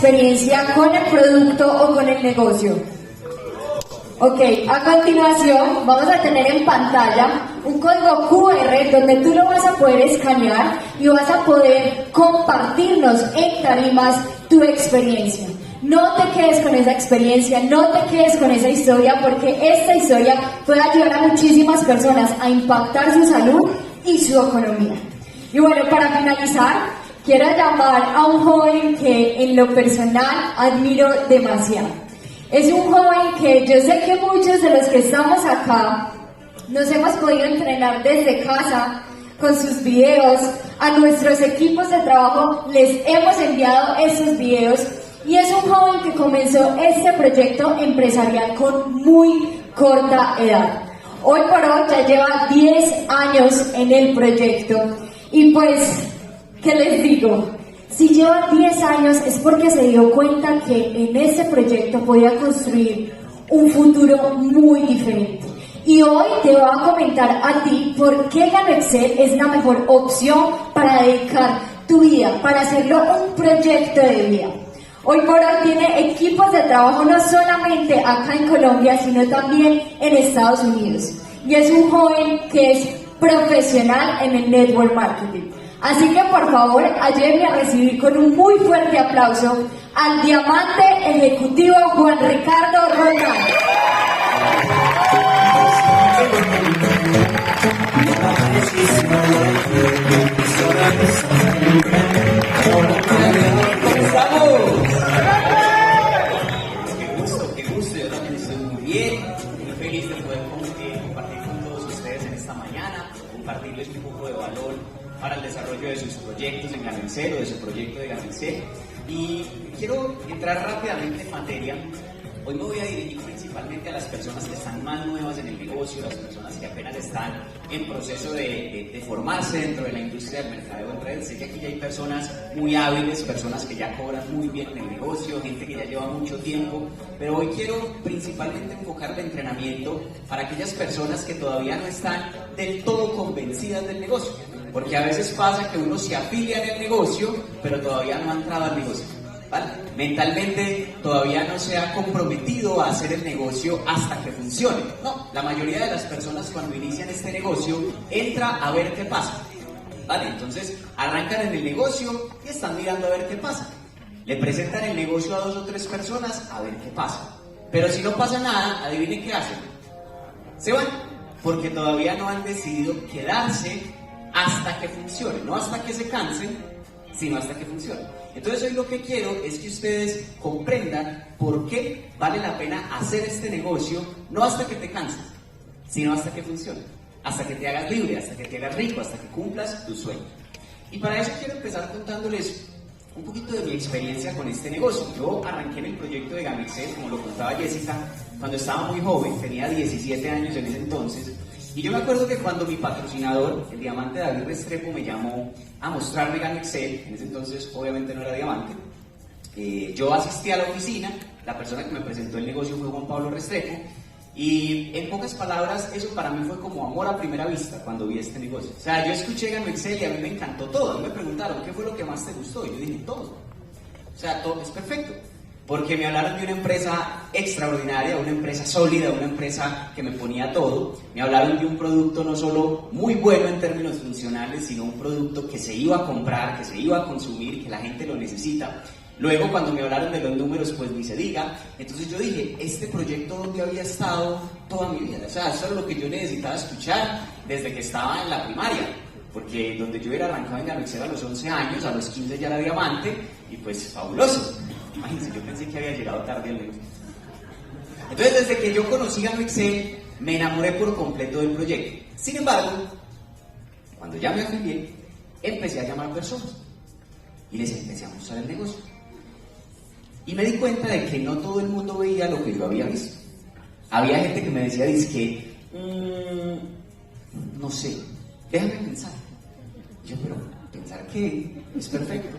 experiencia con el producto o con el negocio. Ok, a continuación vamos a tener en pantalla un código QR donde tú lo vas a poder escanear y vas a poder compartirnos en tarimas tu experiencia. No te quedes con esa experiencia, no te quedes con esa historia, porque esta historia puede ayudar a muchísimas personas a impactar su salud y su economía. Y bueno, para finalizar, quiero llamar a un joven que en lo personal admiro demasiado. Es un joven que yo sé que muchos de los que estamos acá nos hemos podido entrenar desde casa con sus videos. A nuestros equipos de trabajo les hemos enviado esos videos y es un joven que comenzó este proyecto empresarial con muy corta edad. Hoy por hoy ya lleva 10 años en el proyecto y pues, ¿qué les digo? Si lleva 10 años es porque se dio cuenta que en este proyecto podía construir un futuro muy diferente. Y hoy te voy a comentar a ti por qué GanoExcel es la mejor opción para dedicar tu vida, para hacerlo un proyecto de vida. Hoy por hoy tiene equipos de trabajo no solamente acá en Colombia, sino también en Estados Unidos. Y es un joven que es profesional en el network marketing. Así que por favor, ayúdenme a recibir con un muy fuerte aplauso al diamante ejecutivo Juan Ricardo Roldán. Qué gusto, yo también estoy muy bien, muy feliz de poder compartir con todos ustedes en esta mañana, compartirles un poco de valor para el desarrollo de sus proyectos en GanoExcel o de su proyecto de GanoExcel. Y quiero entrar rápidamente en materia. Hoy me voy a dirigir principalmente a las personas que están más nuevas en el negocio, las personas que apenas están en proceso de formarse dentro de la industria del mercadeo en red. Sé que aquí ya hay personas muy hábiles, personas que ya cobran muy bien en el negocio, gente que ya lleva mucho tiempo, pero hoy quiero principalmente enfocar el entrenamiento para aquellas personas que todavía no están del todo convencidas del negocio, porque a veces pasa que uno se afilia en el negocio, pero todavía no ha entrado al negocio. ¿Vale? Mentalmente todavía no se ha comprometido a hacer el negocio hasta que funcione. No, la mayoría de las personas cuando inician este negocio entra a ver qué pasa. ¿Vale? Entonces arrancan en el negocio y están mirando a ver qué pasa. Le presentan el negocio a 2 o 3 personas a ver qué pasa. Pero si no pasa nada, adivinen qué hacen. Se van, porque todavía no han decidido quedarse hasta que funcione. No hasta que se cansen, sino hasta que funcione. Entonces hoy lo que quiero es que ustedes comprendan por qué vale la pena hacer este negocio, no hasta que te canses, sino hasta que funcione, hasta que te hagas libre, hasta que te hagas rico, hasta que cumplas tu sueño. Y para eso quiero empezar contándoles un poquito de mi experiencia con este negocio. Yo arranqué en el proyecto de GanoExcel, como lo contaba Jessica, cuando estaba muy joven, tenía 17 años en ese entonces. Y yo me acuerdo que cuando mi patrocinador, el diamante David Restrepo, me llamó a mostrarme GanoExcel, en ese entonces obviamente no era diamante, yo asistí a la oficina, la persona que me presentó el negocio fue Juan Pablo Restrepo, y en pocas palabras, eso para mí fue como amor a primera vista cuando vi este negocio. O sea, yo escuché GanoExcel y a mí me encantó todo. Me preguntaron, ¿qué fue lo que más te gustó? Y yo dije, todo. O sea, todo es perfecto. Porque me hablaron de una empresa extraordinaria, una empresa sólida, una empresa que me ponía todo. Me hablaron de un producto no solo muy bueno en términos funcionales, sino un producto que se iba a comprar, que se iba a consumir, que la gente lo necesita. Luego, cuando me hablaron de los números, pues ni se diga. Entonces yo dije, este proyecto donde había estado toda mi vida. O sea, eso era lo que yo necesitaba escuchar desde que estaba en la primaria. Porque donde yo era arrancado en GanoExcel a los 11 años, a los 15 ya era diamante, y pues fabuloso. Imagínense, yo pensé que había llegado tarde al negocio. Entonces, desde que yo conocí GanoExcel, me enamoré por completo del proyecto. Sin embargo, cuando ya me afilié, empecé a llamar personas y les empecé a mostrar el negocio. Y me di cuenta de que no todo el mundo veía lo que yo había visto. Había gente que me decía, dizque, no sé, déjame pensar. Yo, pero pensar que es perfecto.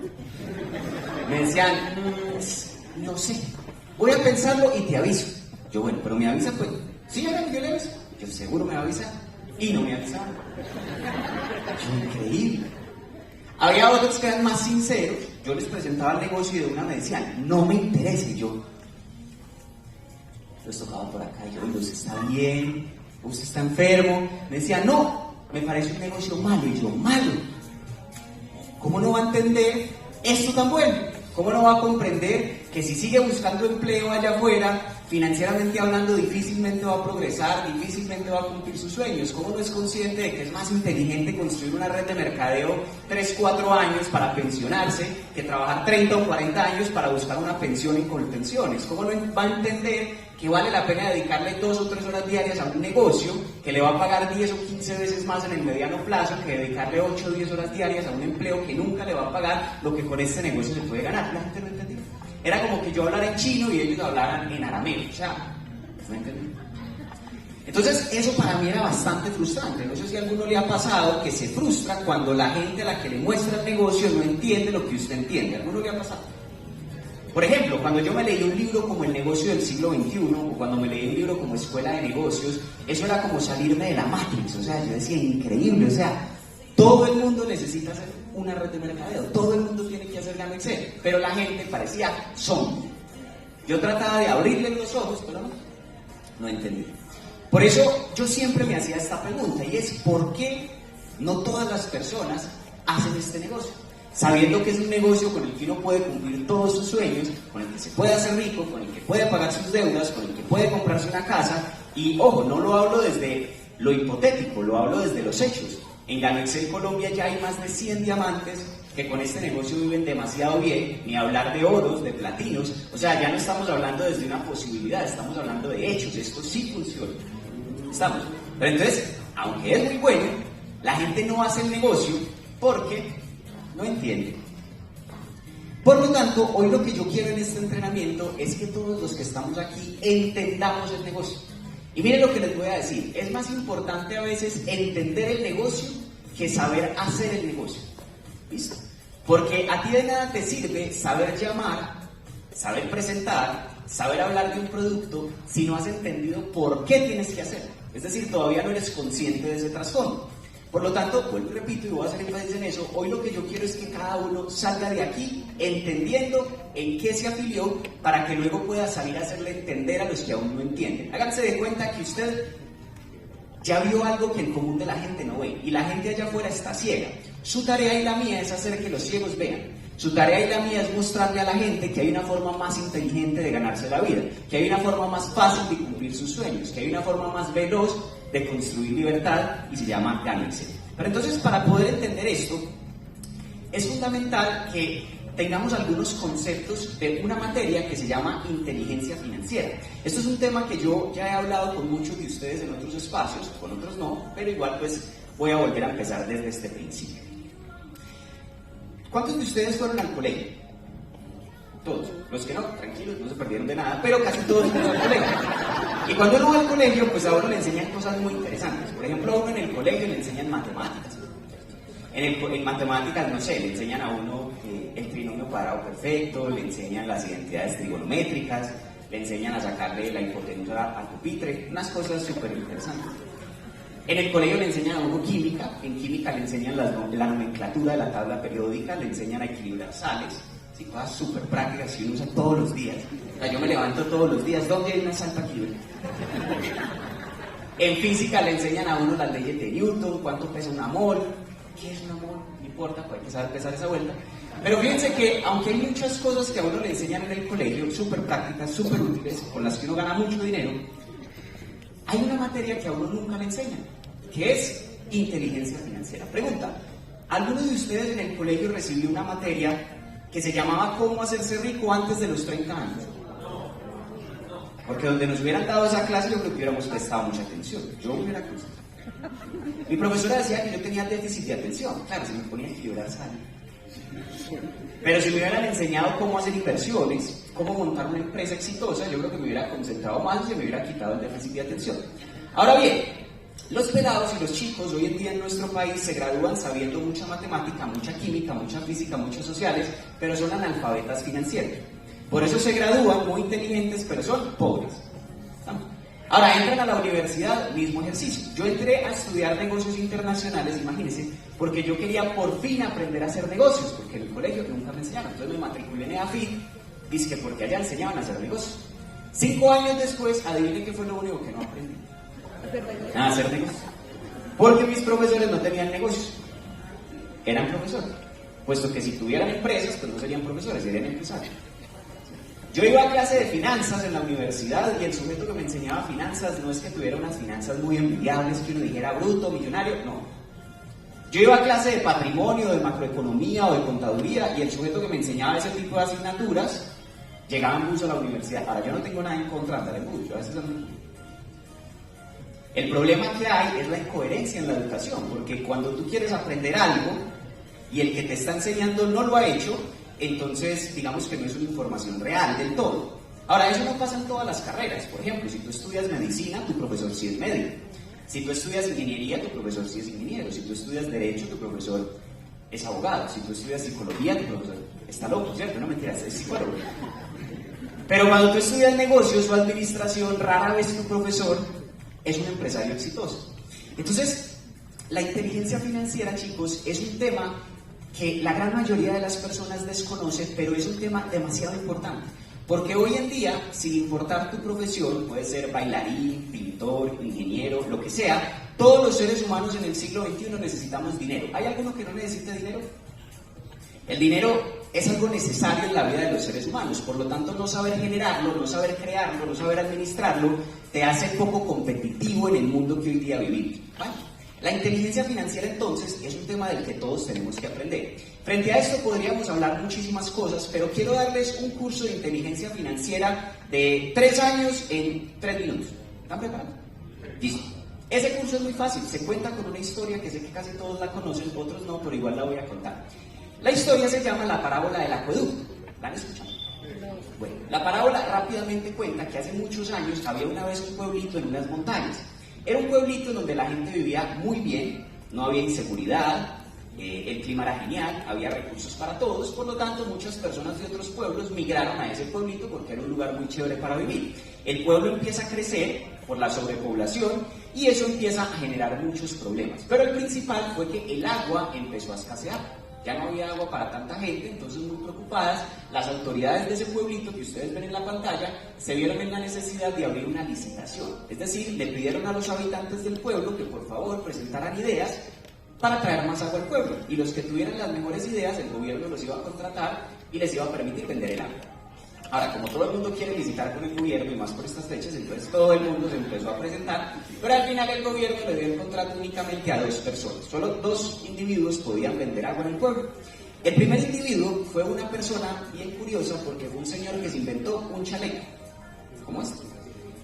Me decían, no sé, voy a pensarlo y te aviso. Yo, bueno, pero me avisa pues. Sí, yo le aviso. Yo seguro me va a avisar. Y no me avisaban. Yo, increíble. Había otros que eran más sinceros yo les presentaba el negocio y de una me decían, no me interesa, y yo los tocaba por acá, y yo, ¿usted está bien? ¿Usted está enfermo? Me decían, no, me parece un negocio malo, y yo, malo. ¿Cómo no va a entender esto tan bueno? ¿Cómo no va a comprender que si sigue buscando empleo allá afuera, financieramente hablando, difícilmente va a progresar, difícilmente va a cumplir sus sueños? ¿Cómo no es consciente de que es más inteligente construir una red de mercadeo 3, 4 años para pensionarse que trabajar 30 o 40 años para buscar una pensión en Colpensiones? ¿Cómo no va a entender que vale la pena dedicarle 2 o 3 horas diarias a un negocio que le va a pagar 10 o 15 veces más en el mediano plazo que dedicarle 8 o 10 horas diarias a un empleo que nunca le va a pagar lo que con este negocio se puede ganar? La gente no entendía. Era como que yo hablara en chino y ellos hablaran en arameo, o sea, no entendí. Entonces, eso para mí era bastante frustrante. No sé si a alguno le ha pasado que se frustra cuando la gente a la que le muestra el negocio no entiende lo que usted entiende. ¿A alguno le ha pasado? Por ejemplo, cuando yo me leí un libro como El negocio del siglo XXI, o cuando me leí un libro como Escuela de Negocios, eso era como salirme de la Matrix. O sea, yo decía, increíble, o sea, todo el mundo necesita hacer una red de mercadeo, todo el mundo tiene que hacer Gano Excel, pero la gente parecía zombie. Yo trataba de abrirle los ojos, pero no entendí. Por eso yo siempre me hacía esta pregunta, y es ¿por qué no todas las personas hacen este negocio? Sabiendo que es un negocio con el que uno puede cumplir todos sus sueños, con el que se puede hacer rico, con el que puede pagar sus deudas, con el que puede comprarse una casa. Y ojo, no lo hablo desde lo hipotético, lo hablo desde los hechos. En Gano Excel Colombia ya hay más de 100 diamantes que con este negocio viven demasiado bien, ni hablar de oros, de platinos. O sea, ya no estamos hablando desde una posibilidad, estamos hablando de hechos. Esto sí funciona. Estamos. Pero entonces, aunque es muy bueno, la gente no hace el negocio porque no entiende. Por lo tanto, hoy lo que yo quiero en este entrenamiento es que todos los que estamos aquí entendamos el negocio. Y miren lo que les voy a decir, es más importante a veces entender el negocio que saber hacer el negocio. ¿Listo? Porque a ti de nada te sirve saber llamar, saber presentar, saber hablar de un producto si no has entendido por qué tienes que hacerlo. Es decir, todavía no eres consciente de ese trasfondo. Por lo tanto, vuelvo y repito y voy a hacer énfasis en eso, hoy lo que yo quiero es que cada uno salga de aquí entendiendo en qué se afilió para que luego pueda salir a hacerle entender a los que aún no entienden. Háganse de cuenta que usted ya vio algo que el común de la gente no ve y la gente allá afuera está ciega. Su tarea y la mía es hacer que los ciegos vean. Su tarea y la mía es mostrarle a la gente que hay una forma más inteligente de ganarse la vida, que hay una forma más fácil de cumplir sus sueños, que hay una forma más veloz de construir libertad y se llama Gano Excel. Pero entonces, para poder entender esto, es fundamental que tengamos algunos conceptos de una materia que se llama inteligencia financiera. Esto es un tema que yo ya he hablado con muchos de ustedes en otros espacios, con otros no, pero igual pues voy a volver a empezar desde este principio. ¿Cuántos de ustedes fueron al colegio? Todos. Los que no, tranquilos, no se perdieron de nada, pero casi todos fueron al colegio. Y cuando uno va al colegio, pues a uno le enseñan cosas muy interesantes. Por ejemplo, a uno en el colegio le enseñan matemáticas. En matemáticas, no sé, le enseñan a uno el trinomio cuadrado perfecto, le enseñan las identidades trigonométricas, le enseñan a sacarle la hipotenusa al pupitre, unas cosas súper interesantes. En el colegio le enseñan a uno química, en química le enseñan la nomenclatura de la tabla periódica, le enseñan a equilibrar sales, ¿sí? Cosas súper prácticas que uno usa todos los días. O sea, yo me levanto todos los días, ¿dónde hay una sal para equilibrar? En física le enseñan a uno las leyes de Newton, cuánto pesa una mol, ¿qué es una mol? No importa, puede pesar esa vuelta. Pero fíjense que, aunque hay muchas cosas que a uno le enseñan en el colegio, súper prácticas, súper útiles, con las que uno gana mucho dinero, hay una materia que a uno nunca le enseñan, que es inteligencia financiera. Pregunta, ¿alguno de ustedes en el colegio recibió una materia que se llamaba cómo hacerse rico antes de los 30 años? Porque donde nos hubieran dado esa clase yo creo que hubiéramos prestado mucha atención. Yo hubiera conocido. Mi profesora decía que yo tenía déficit de atención. Claro, se me ponía a equilibrar sal. Pero si me hubieran enseñado cómo hacer inversiones, cómo montar una empresa exitosa, yo creo que me hubiera concentrado más y se me hubiera quitado el déficit de atención. Ahora bien, los pelados y los chicos hoy en día en nuestro país se gradúan sabiendo mucha matemática, mucha química, mucha física, muchos sociales, pero son analfabetas financieros. Por eso se gradúan muy inteligentes, pero son pobres. Ahora entran a la universidad, mismo ejercicio. Yo entré a estudiar negocios internacionales, imagínense, porque yo quería por fin aprender a hacer negocios, porque en el colegio nunca me enseñaron. Entonces me matriculé en EAFIT, dizque porque allá enseñaban a hacer negocios. 5 años después, adivinen qué fue lo único que no aprendí. A hacer negocios. Porque mis profesores no tenían negocios, eran profesores. Puesto que si tuvieran empresas, pues no serían profesores, serían empresarios. Yo iba a clase de finanzas en la universidad y el sujeto que me enseñaba finanzas no es que tuviera unas finanzas muy envidiables, que uno dijera bruto, millonario, no. Yo iba a clase de patrimonio, de macroeconomía o de contaduría y el sujeto que me enseñaba ese tipo de asignaturas llegaba en bus a la universidad. Ahora, yo no tengo nada en contra de andar en bus, yo a veces ando en bus. El problema que hay es la incoherencia en la educación, porque cuando tú quieres aprender algo y el que te está enseñando no lo ha hecho, entonces digamos que no es una información real del todo. Ahora, eso no pasa en todas las carreras. Por ejemplo, si tú estudias medicina, tu profesor sí es médico. Si tú estudias ingeniería, tu profesor sí es ingeniero. Si tú estudias derecho, tu profesor es abogado. Si tú estudias psicología, tu profesor está loco, ¿cierto? No mentiras, es psicólogo. Pero cuando tú estudias negocios o administración, rara vez tu profesor es un empresario exitoso. Entonces, la inteligencia financiera, chicos, es un tema que la gran mayoría de las personas desconoce, pero es un tema demasiado importante. Porque hoy en día, sin importar tu profesión, puede ser bailarín, pintor, ingeniero, lo que sea, todos los seres humanos en el siglo XXI necesitamos dinero. ¿Hay alguno que no necesite dinero? El dinero es algo necesario en la vida de los seres humanos, por lo tanto no saber generarlo, no saber crearlo, no saber administrarlo, te hace poco competitivo en el mundo que hoy día vivimos. ¿Vale? La inteligencia financiera entonces es un tema del que todos tenemos que aprender. Frente a esto podríamos hablar muchísimas cosas, pero quiero darles un curso de inteligencia financiera de 3 años en 3 minutos. ¿Están preparados? Listo. Ese curso es muy fácil, se cuenta con una historia que sé que casi todos la conocen, otros no, pero igual la voy a contar. La historia se llama la parábola del acueducto. ¿La han escuchado? Bueno, la parábola rápidamente cuenta que hace muchos años había una vez un pueblito en unas montañas. Era un pueblito donde la gente vivía muy bien, no había inseguridad, el clima era genial, había recursos para todos, por lo tanto muchas personas de otros pueblos migraron a ese pueblito porque era un lugar muy chévere para vivir. El pueblo empieza a crecer por la sobrepoblación y eso empieza a generar muchos problemas. Pero el principal fue que el agua empezó a escasear. Ya no había agua para tanta gente, entonces muy preocupadas, las autoridades de ese pueblito que ustedes ven en la pantalla se vieron en la necesidad de abrir una licitación. Es decir, le pidieron a los habitantes del pueblo que por favor presentaran ideas para traer más agua al pueblo. Y los que tuvieran las mejores ideas, el gobierno los iba a contratar y les iba a permitir vender el agua. Ahora, como todo el mundo quiere licitar con el gobierno y más por estas fechas, entonces todo el mundo se empezó a presentar, pero al final el gobierno le dio el contrato únicamente a 2 personas. Solo 2 individuos podían vender agua en el pueblo. El primer individuo fue una persona bien curiosa porque fue un señor que se inventó un chaleco, como este.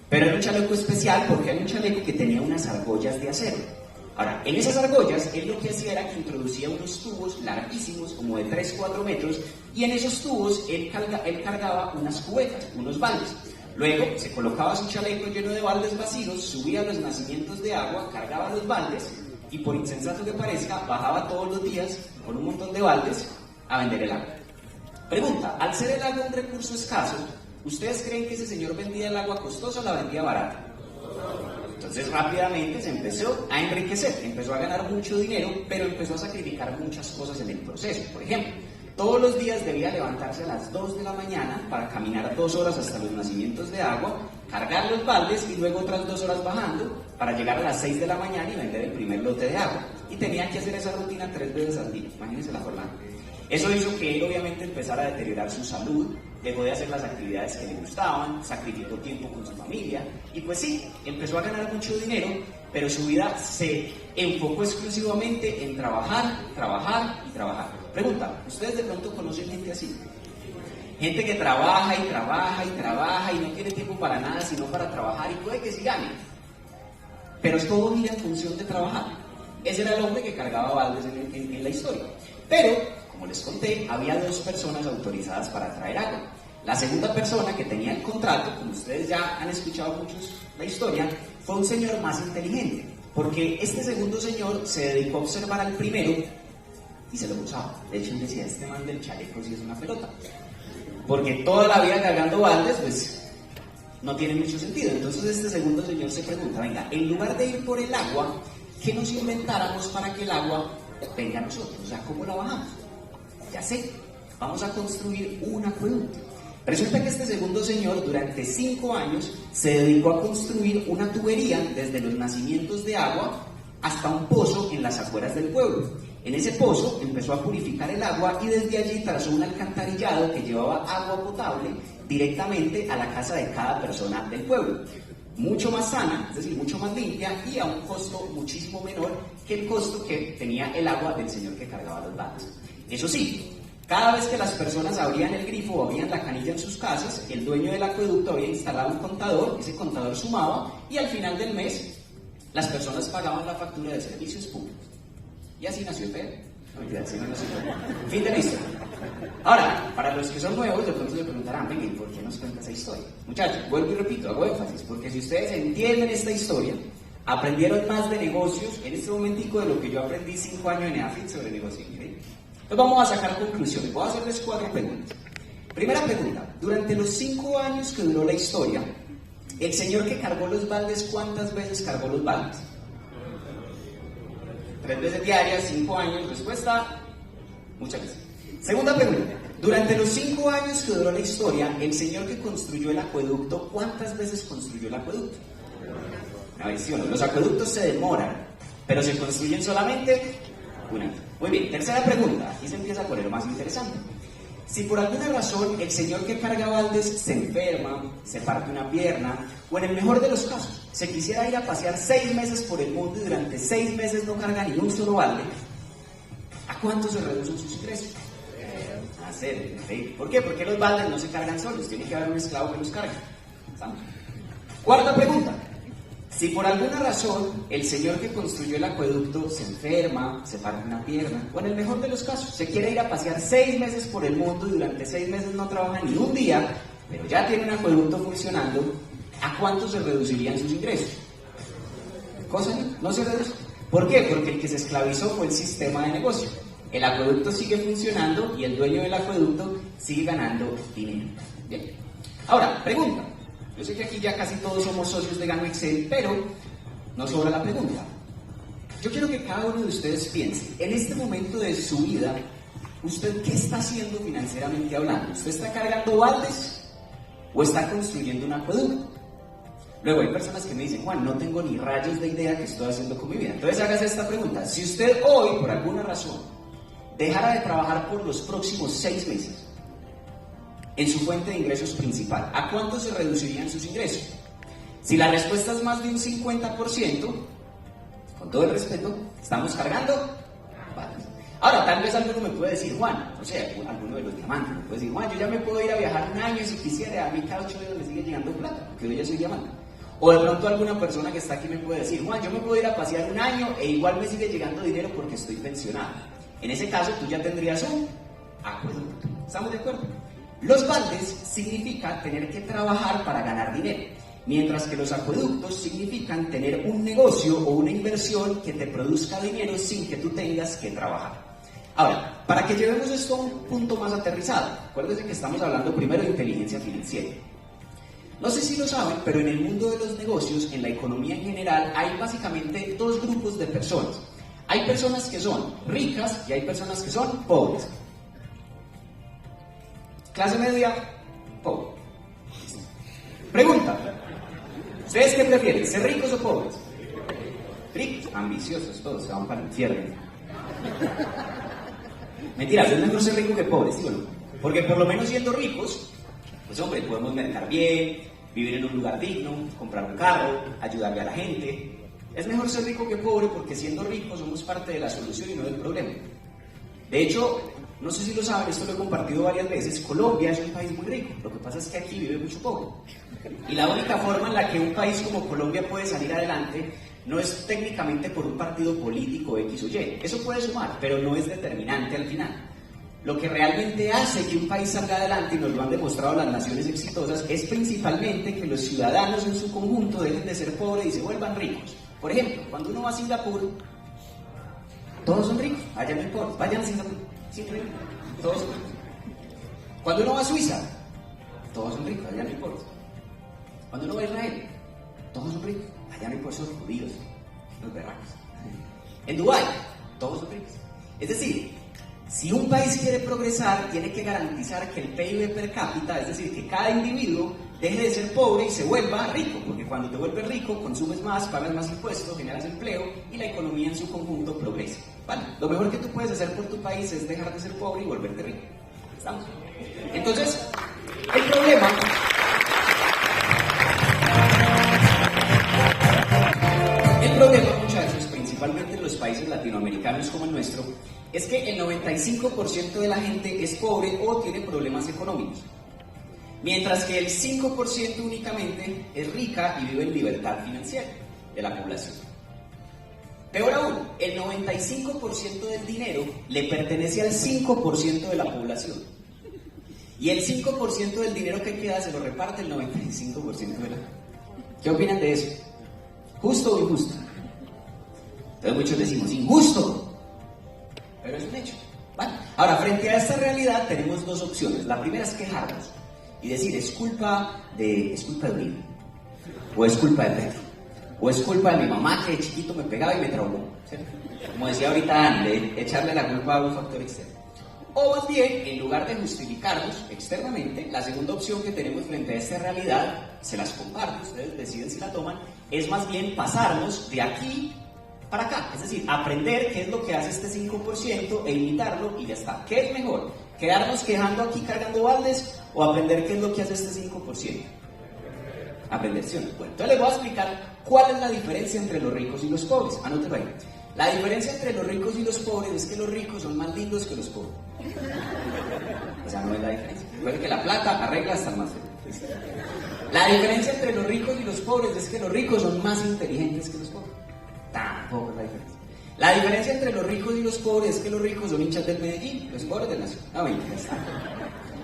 Pero era un chaleco especial porque era un chaleco que tenía unas argollas de acero. Ahora, en esas argollas, él lo que hacía era que introducía unos tubos larguísimos, como de 3-4 metros, y en esos tubos él cargaba unas cubetas, unos baldes. Luego se colocaba su chaleco lleno de baldes vacíos, subía a los nacimientos de agua, cargaba los baldes, y por insensato que parezca, bajaba todos los días con un montón de baldes a vender el agua. Pregunta, al ser el agua un recurso escaso, ¿ustedes creen que ese señor vendía el agua costosa o la vendía barata? Entonces rápidamente se empezó a enriquecer, empezó a ganar mucho dinero, pero empezó a sacrificar muchas cosas en el proceso. Por ejemplo, todos los días debía levantarse a las 2 de la mañana para caminar 2 horas hasta los nacimientos de agua, cargar los baldes y luego otras 2 horas bajando para llegar a las 6 de la mañana y vender el primer lote de agua. Y tenía que hacer esa rutina 3 veces al día, imagínense la jornada. Eso hizo que él obviamente empezara a deteriorar su salud, dejó de hacer las actividades que le gustaban, sacrificó tiempo con su familia y pues sí, empezó a ganar mucho dinero, pero su vida se enfocó exclusivamente en trabajar, trabajar y trabajar. Pregunta, ¿ustedes de pronto conocen gente así? Gente que trabaja y trabaja y trabaja y no tiene tiempo para nada sino para trabajar y puede que sí gane, pero es todo gira en función de trabajar. Ese era el hombre que cargaba baldes en la historia. Pero, como les conté, había 2 personas autorizadas para traer agua. La segunda persona que tenía el contrato, como ustedes ya han escuchado muchos la historia, fue un señor más inteligente, porque este segundo señor se dedicó a observar al primero y se lo usaba. De hecho, él decía, este man del chaleco sí es una pelota, porque toda la vida cargando baldes, pues no tiene mucho sentido. Entonces este segundo señor se pregunta, venga, en lugar de ir por el agua, ¿qué nos inventáramos para que el agua venga a nosotros? O sea, ¿cómo la bajamos? Ya sé, vamos a construir un acueducto. Resulta que este segundo señor durante 5 años se dedicó a construir una tubería desde los nacimientos de agua hasta un pozo en las afueras del pueblo. En ese pozo empezó a purificar el agua y desde allí trazó un alcantarillado que llevaba agua potable directamente a la casa de cada persona del pueblo. Mucho más sana, es decir, mucho más limpia y a un costo muchísimo menor que el costo que tenía el agua del señor que cargaba los baldes. Eso sí, cada vez que las personas abrían el grifo o abrían la canilla en sus casas, el dueño del acueducto había instalado un contador, ese contador sumaba y al final del mes las personas pagaban la factura de servicios públicos. Y así nació EPM. No, mentira, así no nació EPM. Fin de la historia. Ahora, para los que son nuevos, de pronto se preguntarán, venga, ¿por qué nos cuenta esa historia? Muchachos, vuelvo y repito, hago énfasis, porque si ustedes entienden esta historia, aprendieron más de negocios en este momentico de lo que yo aprendí 5 años en EAFIT sobre negocios. ¿Sí? Entonces vamos a sacar conclusiones. Voy a hacerles 4 preguntas. Primera pregunta, durante los 5 años que duró la historia, el señor que cargó los baldes, ¿cuántas veces cargó los baldes? 3 veces diarias, 5 años. Respuesta, muchas veces. Segunda pregunta, durante los 5 años que duró la historia, el señor que construyó el acueducto, ¿cuántas veces construyó el acueducto? Una vez, ¿sí o no? Los acueductos se demoran, pero se construyen solamente una vez. Muy bien, tercera pregunta, aquí se empieza a poner más interesante. Si por alguna razón el señor que carga baldes se enferma, se parte una pierna, o en el mejor de los casos, se quisiera ir a pasear 6 meses por el mundo y durante 6 meses no carga ni un solo balde, ¿a cuánto se reducen sus ingresos? A 0. ¿Sí? ¿Por qué? Porque los baldes no se cargan solos, tiene que haber un esclavo que los cargue. ¿Estamos? Cuarta pregunta. Si por alguna razón el señor que construyó el acueducto se enferma, se parte una pierna, o en el mejor de los casos, se quiere ir a pasear 6 meses por el mundo y durante 6 meses no trabaja ni un día, pero ya tiene un acueducto funcionando, ¿a cuánto se reducirían sus ingresos? ¿Cosa? No se reduce. ¿Por qué? Porque el que se esclavizó fue el sistema de negocio. El acueducto sigue funcionando y el dueño del acueducto sigue ganando dinero. Bien. Ahora, pregunta. Yo sé que aquí ya casi todos somos socios de Gano Excel, pero no sobra la pregunta. Yo quiero que cada uno de ustedes piense, en este momento de su vida, ¿usted qué está haciendo financieramente hablando? ¿Usted está cargando baldes o está construyendo un acueducto? Luego hay personas que me dicen, Juan, no tengo ni rayos de idea qué estoy haciendo con mi vida. Entonces hágase esta pregunta. Si usted hoy, por alguna razón, dejara de trabajar por los próximos 6 meses en su fuente de ingresos principal, ¿a cuánto se reducirían sus ingresos? Si la respuesta es más de un 50%, con todo el respeto, estamos cargando baldes. Ahora, tal vez alguno me puede decir, Juan, o sea, alguno de los diamantes me puede decir, Juan, yo ya me puedo ir a viajar 1 año si quisiera, a mí cada 8 meses me sigue llegando plata, porque yo ya soy diamante. O de pronto alguna persona que está aquí me puede decir, Juan, yo me puedo ir a pasear 1 año e igual me sigue llegando dinero porque estoy pensionado. En ese caso, tú ya tendrías un acueducto. ¿Estamos de acuerdo? Los baldes significa tener que trabajar para ganar dinero, mientras que los acueductos significan tener un negocio o una inversión que te produzca dinero sin que tú tengas que trabajar. Ahora, para que llevemos esto a un punto más aterrizado, acuérdense que estamos hablando primero de inteligencia financiera. No sé si lo saben, pero en el mundo de los negocios, en la economía en general, hay básicamente 2 grupos de personas. Hay personas que son ricas y hay personas que son pobres. Clase media, pobre. Pregunta. ¿Ustedes qué prefieren? ¿Ser ricos o pobres? Ricos, ambiciosos todos, se van para el infierno. Mentira, es mejor ser rico que pobre, ¿sí o no? Porque por lo menos siendo ricos, pues hombre, podemos mercar bien, vivir en un lugar digno, comprar un carro, ayudarle a la gente. Es mejor ser rico que pobre porque siendo ricos somos parte de la solución y no del problema. De hecho, no sé si lo saben, esto lo he compartido varias veces, Colombia es un país muy rico, lo que pasa es que aquí vive mucho pobre. Y la única forma en la que un país como Colombia puede salir adelante no es técnicamente por un partido político X o Y, eso puede sumar, pero no es determinante al final. Lo que realmente hace que un país salga adelante, y nos lo han demostrado las naciones exitosas, es principalmente que los ciudadanos en su conjunto dejen de ser pobres y se vuelvan ricos. Por ejemplo, cuando uno va a Singapur, todos son ricos, allá no importa, vayan a Singapur, siempre todos son ricos. Cuando uno va a Suiza, todos son ricos, allá no importa. Cuando uno va a Israel, todos son ricos. Allá no hay por esos judíos, los berracos. En Dubái, todos son ricos. Es decir, si un país quiere progresar, tiene que garantizar que el PIB per cápita, es decir, que cada individuo deje de ser pobre y se vuelva rico, porque cuando te vuelves rico, consumes más, pagas más impuestos, generas empleo y la economía en su conjunto progresa. ¿Vale? Lo mejor que tú puedes hacer por tu país es dejar de ser pobre y volverte rico. ¿Estamos? Entonces, el problema... El problema, muchachos, principalmente en los países latinoamericanos como el nuestro, es que el 95% de la gente es pobre o tiene problemas económicos, mientras que el 5% únicamente es rica y vive en libertad financiera de la población. Peor aún, el 95% del dinero le pertenece al 5% de la población. Y el 5% del dinero que queda se lo reparte el 95% de la... ¿Qué opinan de eso? ¿Justo o injusto? Entonces muchos decimos, injusto. Pero es un hecho. ¿Vale? Ahora, frente a esta realidad tenemos dos opciones. La primera es quejarnos y decir, es culpa de Uribe, o es culpa de Pedro, o es culpa de mi mamá que de chiquito me pegaba y me traumó, ¿cierto? Como decía ahorita Anne, echarle la culpa a un factor externo. O más bien, en lugar de justificarnos externamente, la segunda opción que tenemos frente a esta realidad, se las comparto, ustedes deciden si la toman, es más bien pasarnos de aquí para acá, es decir, aprender qué es lo que hace este 5% e imitarlo y ya está. ¿Qué es mejor? ¿Quedarnos quejando aquí cargando baldes o aprender qué es lo que hace este 5%? Aprender, ¿sí o no? Bueno, entonces les voy a explicar cuál es la diferencia entre los ricos y los pobres. Anótelo ahí. La diferencia entre los ricos y los pobres es que los ricos son más lindos que los pobres. Esa no es la diferencia. Recuerden que la plata arregla hasta el más feo. La diferencia entre los ricos y los pobres es que los ricos son más inteligentes que los pobres. Tampoco es la diferencia. La diferencia entre los ricos y los pobres es que los ricos son hinchas del Medellín, los pobres del Nacional. No, mentira.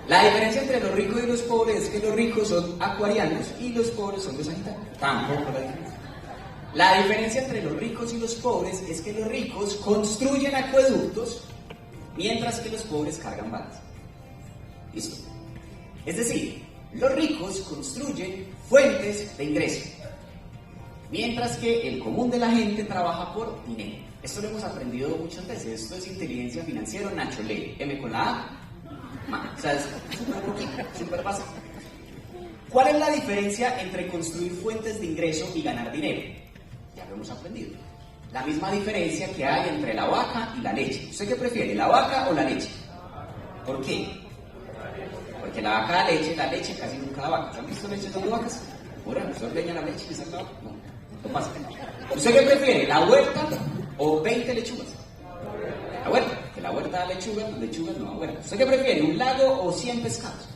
La diferencia entre los ricos y los pobres es que los ricos son acuarianos y los pobres son de Sagitario. Tampoco es la diferencia. La diferencia entre los ricos y los pobres es que los ricos construyen acueductos mientras que los pobres cargan balas. ¿Listo? Es decir, los ricos construyen fuentes de ingreso, mientras que el común de la gente trabaja por dinero. Esto lo hemos aprendido muchas veces. Esto es inteligencia financiera, Nacho Lee. M con la A, ma. O sea, es súper poquito, súper básico. ¿Cuál es la diferencia entre construir fuentes de ingreso y ganar dinero? Ya lo hemos aprendido. La misma diferencia que hay entre la vaca y la leche. ¿Usted qué prefiere, la vaca o la leche? ¿Por qué? Porque la vaca da leche, la leche casi nunca da vaca. ¿Han visto leche de vacas? Bueno, usted ordeña la leche y se la vaca. No pasa. ¿Usted qué prefiere, la huerta o 20 lechugas? La huerta, que la huerta da lechugas no da huerta. ¿Usted qué prefiere, un lago o 100 pescados?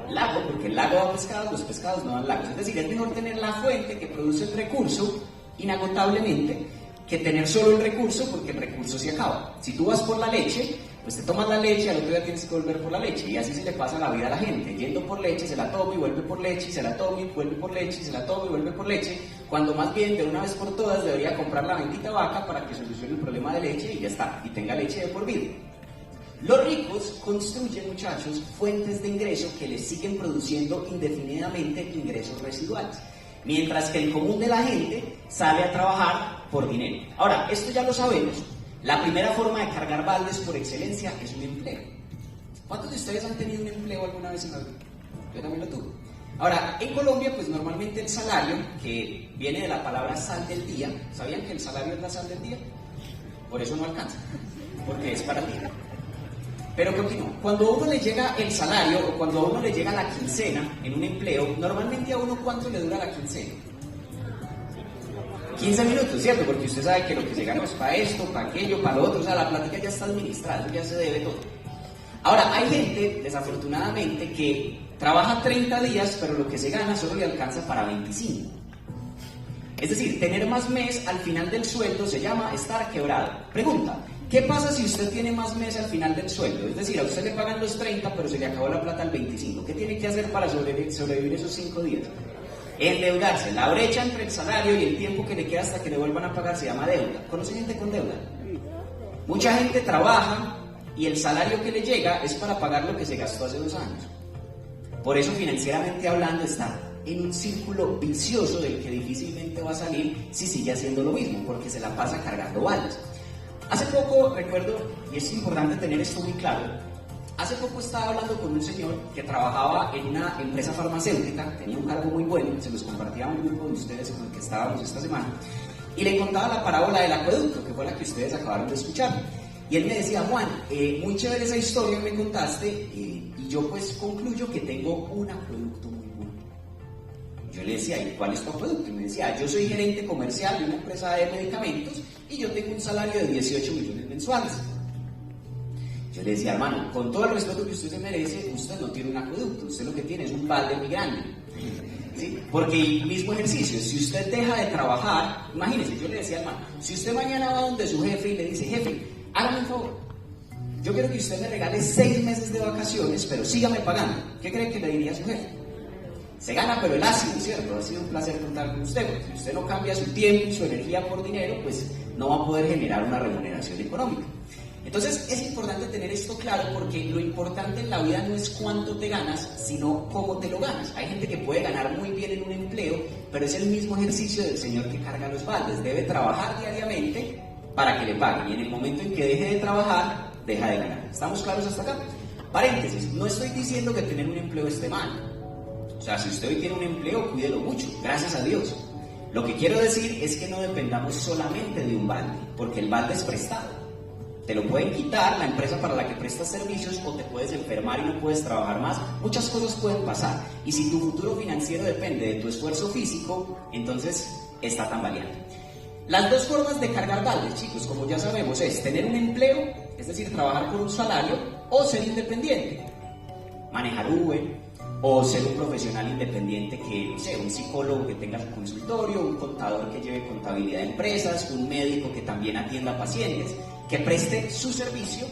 Lago, porque el lago da pescados, los pescados no dan lagos. Es decir, es mejor tener la fuente que produce el recurso inagotablemente que tener solo el recurso, porque el recurso se acaba. Si tú vas por la leche, pues te tomas la leche y al otro día tienes que volver por la leche, y así se le pasa la vida a la gente, yendo por leche, se la toma y vuelve por leche, y se la toma y vuelve por leche, y se la toma y vuelve por leche, cuando más bien de una vez por todas debería comprar la bendita vaca para que solucione el problema de leche y ya está, y tenga leche de por vida. Los ricos construyen, muchachos, fuentes de ingreso que les siguen produciendo indefinidamente ingresos residuales, mientras que el común de la gente sale a trabajar por dinero. Ahora, esto ya lo sabemos. La primera forma de cargar baldes por excelencia es un empleo. ¿Cuántos de ustedes han tenido un empleo alguna vez en la vida? Yo también lo tuve. Ahora, en Colombia, pues normalmente el salario, que viene de la palabra sal del día, ¿sabían que el salario es la sal del día? Por eso no alcanza, porque es para el día. Pero continúo. Cuando a uno le llega el salario o cuando a uno le llega la quincena en un empleo, normalmente a uno ¿cuánto le dura la quincena? 15 minutos, ¿cierto? Porque usted sabe que lo que se gana es para esto, para aquello, para lo otro, o sea, la plática ya está administrada, ya se debe todo. Ahora, hay gente, desafortunadamente, que trabaja 30 días, pero lo que se gana solo le alcanza para 25. Es decir, tener más mes al final del sueldo se llama estar quebrado. Pregunta, ¿qué pasa si usted tiene más mes al final del sueldo? Es decir, a usted le pagan los 30, pero se le acabó la plata al 25. ¿Qué tiene que hacer para sobrevivir esos 5 días? Endeudarse. La brecha entre el salario y el tiempo que le queda hasta que le vuelvan a pagar se llama deuda. ¿Conoce gente con deuda? Mucha gente trabaja y el salario que le llega es para pagar lo que se gastó hace 2 años. Por eso, financieramente hablando, está en un círculo vicioso del que difícilmente va a salir si sigue haciendo lo mismo, porque se la pasa cargando baldes. Hace poco, recuerdo, y es importante tener esto muy claro, hace poco estaba hablando con un señor que trabajaba en una empresa farmacéutica, tenía un cargo muy bueno, se los compartía a un grupo de ustedes con el que estábamos esta semana, y le contaba la parábola del acueducto, que fue la que ustedes acabaron de escuchar. Y él me decía, Juan, muy chévere esa historia que me contaste, y yo pues concluyo que tengo un acueducto muy bueno. Yo le decía, ¿y cuál es tu acueducto? Y me decía, yo soy gerente comercial de una empresa de medicamentos y yo tengo un salario de 18 millones mensuales. Yo le decía, hermano, con todo el respeto que usted se merece, usted no tiene un acueducto, usted lo que tiene es un balde muy grande. ¿Sí? Porque el mismo ejercicio, si usted deja de trabajar, imagínese, yo le decía, hermano, si usted mañana va donde su jefe y le dice, jefe, hágame un favor, yo quiero que usted me regale 6 meses de vacaciones, pero sígame pagando, ¿qué cree que le diría a su jefe? Se gana pero el ácido, ¿cierto? Ha sido un placer contar con usted, porque si usted no cambia su tiempo y su energía por dinero, pues no va a poder generar una remuneración económica. Entonces es importante tener esto claro, porque lo importante en la vida no es cuánto te ganas, sino cómo te lo ganas. Hay gente que puede ganar muy bien en un empleo, pero es el mismo ejercicio del señor que carga los baldes. Debe trabajar diariamente para que le paguen, y en el momento en que deje de trabajar, deja de ganar. ¿Estamos claros hasta acá? Paréntesis, no estoy diciendo que tener un empleo esté mal. O sea, si usted hoy tiene un empleo, cuídelo mucho, gracias a Dios. Lo que quiero decir es que no dependamos solamente de un balde, porque el balde es prestado. Te lo pueden quitar la empresa para la que prestas servicios, o te puedes enfermar y no puedes trabajar más. Muchas cosas pueden pasar, y si tu futuro financiero depende de tu esfuerzo físico, entonces está tambaleando. Las dos formas de cargar baldes, chicos, como ya sabemos, es tener un empleo, es decir, trabajar por un salario, o ser independiente, manejar Uber, o ser un profesional independiente que, no sé, un psicólogo que tenga su consultorio, un contador que lleve contabilidad de empresas, un médico que también atienda pacientes, que preste su servicio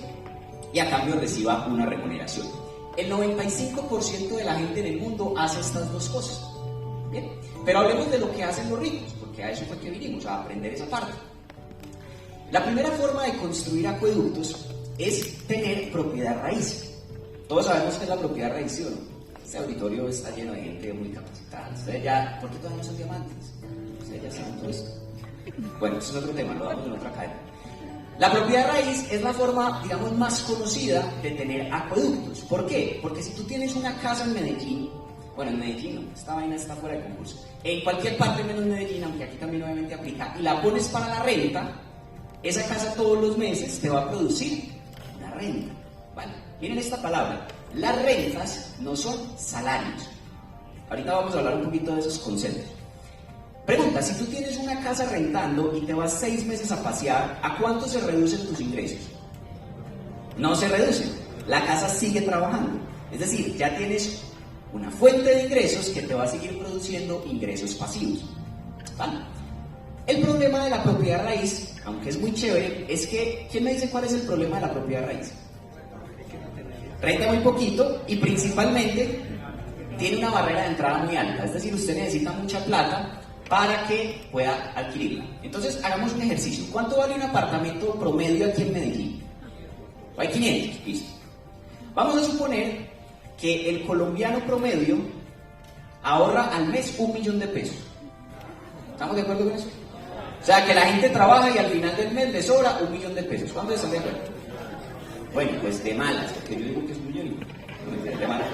y a cambio reciba una remuneración. El 95% de la gente en el mundo hace estas dos cosas. Bien, pero hablemos de lo que hacen los ricos, porque a eso fue que vinimos, a aprender esa parte. La primera forma de construir acueductos es tener propiedad raíz. Todos sabemos que es la propiedad raíz, ¿sí o no? Este auditorio está lleno de gente muy capacitada. Ustedes ya, ¿por qué todavía no son diamantes? Ustedes ya saben todo esto. Bueno, eso es otro tema, lo damos en otra cadena. La propiedad raíz es la forma, digamos, más conocida de tener acueductos. ¿Por qué? Porque si tú tienes una casa en Medellín, bueno, en Medellín no, esta vaina está fuera de concurso, en cualquier parte menos Medellín, aunque aquí también obviamente aplica, y la pones para la renta, esa casa todos los meses te va a producir una renta. ¿Vale? Miren esta palabra, las rentas no son salarios. Ahorita vamos a hablar un poquito de esos conceptos. Pregunta, si tú tienes una casa rentando y te vas 6 meses a pasear, ¿a cuánto se reducen tus ingresos? No se reducen, la casa sigue trabajando. Es decir, ya tienes una fuente de ingresos que te va a seguir produciendo ingresos pasivos. ¿Vale? El problema de la propiedad raíz, aunque es muy chévere, es que, ¿quién me dice cuál es el problema de la propiedad raíz? Renta muy poquito y principalmente tiene una barrera de entrada muy alta. Es decir, usted necesita mucha plata para que pueda adquirirla. Entonces, hagamos un ejercicio. ¿Cuánto vale un apartamento promedio aquí en Medellín? Hay 500, listo. Vamos a suponer que el colombiano promedio ahorra al mes 1 millón de pesos. ¿Estamos de acuerdo con eso? O sea, que la gente trabaja y al final del mes le sobra 1 millón de pesos. ¿Cuántos están de acuerdo? Bueno, pues de malas, porque yo digo que es un millón. De malas.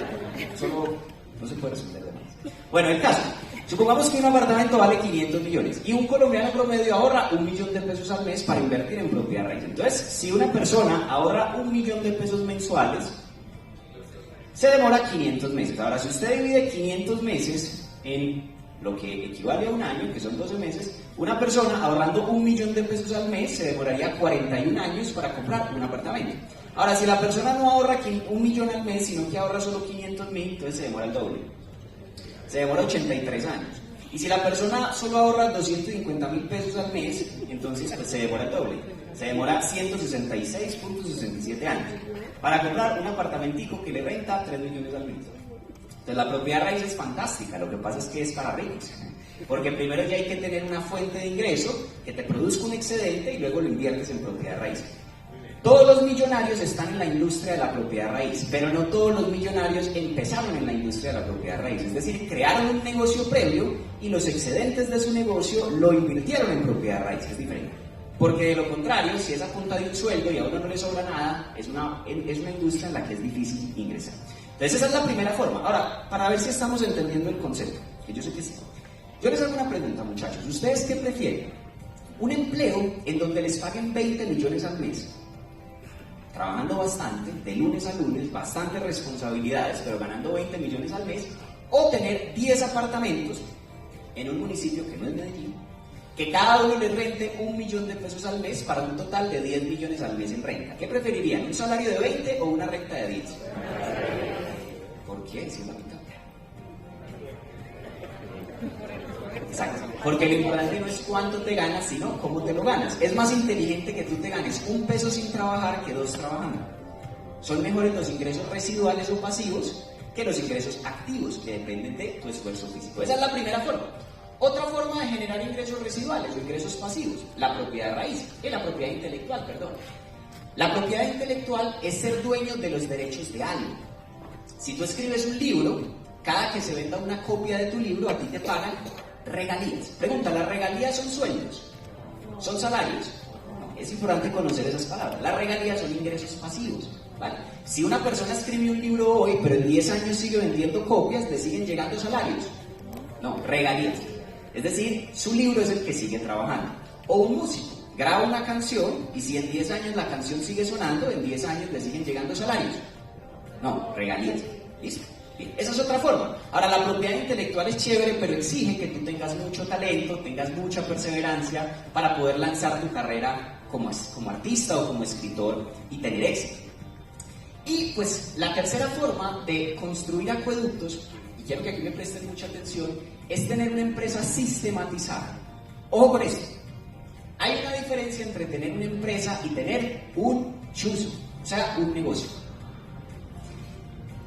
Solo no se puede responder de malas. Bueno, el caso. Supongamos que un apartamento vale 500 millones y un colombiano promedio ahorra 1 millón de pesos al mes para invertir en propiedad raíz. Entonces, si una persona ahorra 1 millón de pesos mensuales, se demora 500 meses. Ahora, si usted divide 500 meses en lo que equivale a un año, que son 12 meses, una persona ahorrando 1 millón de pesos al mes se demoraría 41 años para comprar un apartamento. Ahora, si la persona no ahorra 1 millón al mes, sino que ahorra solo 500.000, entonces se demora el doble. Se demora 83 años. Y si la persona solo ahorra 250.000 pesos al mes, entonces pues, se demora el doble. Se demora 166.67 años para comprar un apartamentico que le renta 3 millones al mes. Entonces la propiedad raíz es fantástica, lo que pasa es que es para ricos. Porque primero ya hay que tener una fuente de ingreso que te produzca un excedente y luego lo inviertes en propiedad raíz. Todos los millonarios están en la industria de la propiedad raíz, pero no todos los millonarios empezaron en la industria de la propiedad raíz. Es decir, crearon un negocio previo y los excedentes de su negocio lo invirtieron en propiedad raíz, que es diferente. Porque de lo contrario, si es a punta de un sueldo y a uno no le sobra nada, es una industria en la que es difícil ingresar. Entonces esa es la primera forma. Ahora, para ver si estamos entendiendo el concepto, que yo sé que sí. Yo les hago una pregunta, muchachos. ¿Ustedes qué prefieren? ¿Un empleo en donde les paguen 20 millones al mes? Trabajando bastante, de lunes a lunes, bastantes responsabilidades, pero ganando 20 millones al mes, o tener 10 apartamentos en un municipio que no es Medellín, que cada uno les rente 1 millón de pesos al mes para un total de 10 millones al mes en renta. ¿Qué preferirían? ¿Un salario de 20 o una renta de 10? ¿Por qué? Si es la mitad. Exacto, porque lo importante no es cuánto te ganas, sino cómo te lo ganas. Es más inteligente que tú te ganes 1 peso sin trabajar que 2 trabajando. Son mejores los ingresos residuales o pasivos que los ingresos activos, que dependen de tu esfuerzo físico. Esa es la primera forma. Otra forma de generar ingresos residuales o ingresos pasivos, la propiedad raíz, la propiedad intelectual, perdón. La propiedad intelectual es ser dueño de los derechos de algo. Si tú escribes un libro, cada que se venda una copia de tu libro, a ti te pagan regalías. Pregunta, ¿las regalías son sueldos? ¿Son salarios? No, es importante conocer esas palabras. Las regalías son ingresos pasivos, ¿vale? Si una persona escribe un libro hoy, pero en 10 años sigue vendiendo copias, ¿le siguen llegando salarios? No, regalías. Es decir, su libro es el que sigue trabajando. O un músico graba una canción y si en 10 años la canción sigue sonando, en 10 años le siguen llegando salarios. No, regalías. ¿Listo? Esa es otra forma. Ahora, la propiedad intelectual es chévere, pero exige que tú tengas mucho talento, tengas mucha perseverancia para poder lanzar tu carrera como artista o como escritor y tener éxito. Y pues la tercera forma de construir acueductos, y quiero que aquí me presten mucha atención, es tener una empresa sistematizada. Ojo con esto. Hay una diferencia entre tener una empresa y tener un chuzo, o sea, un negocio.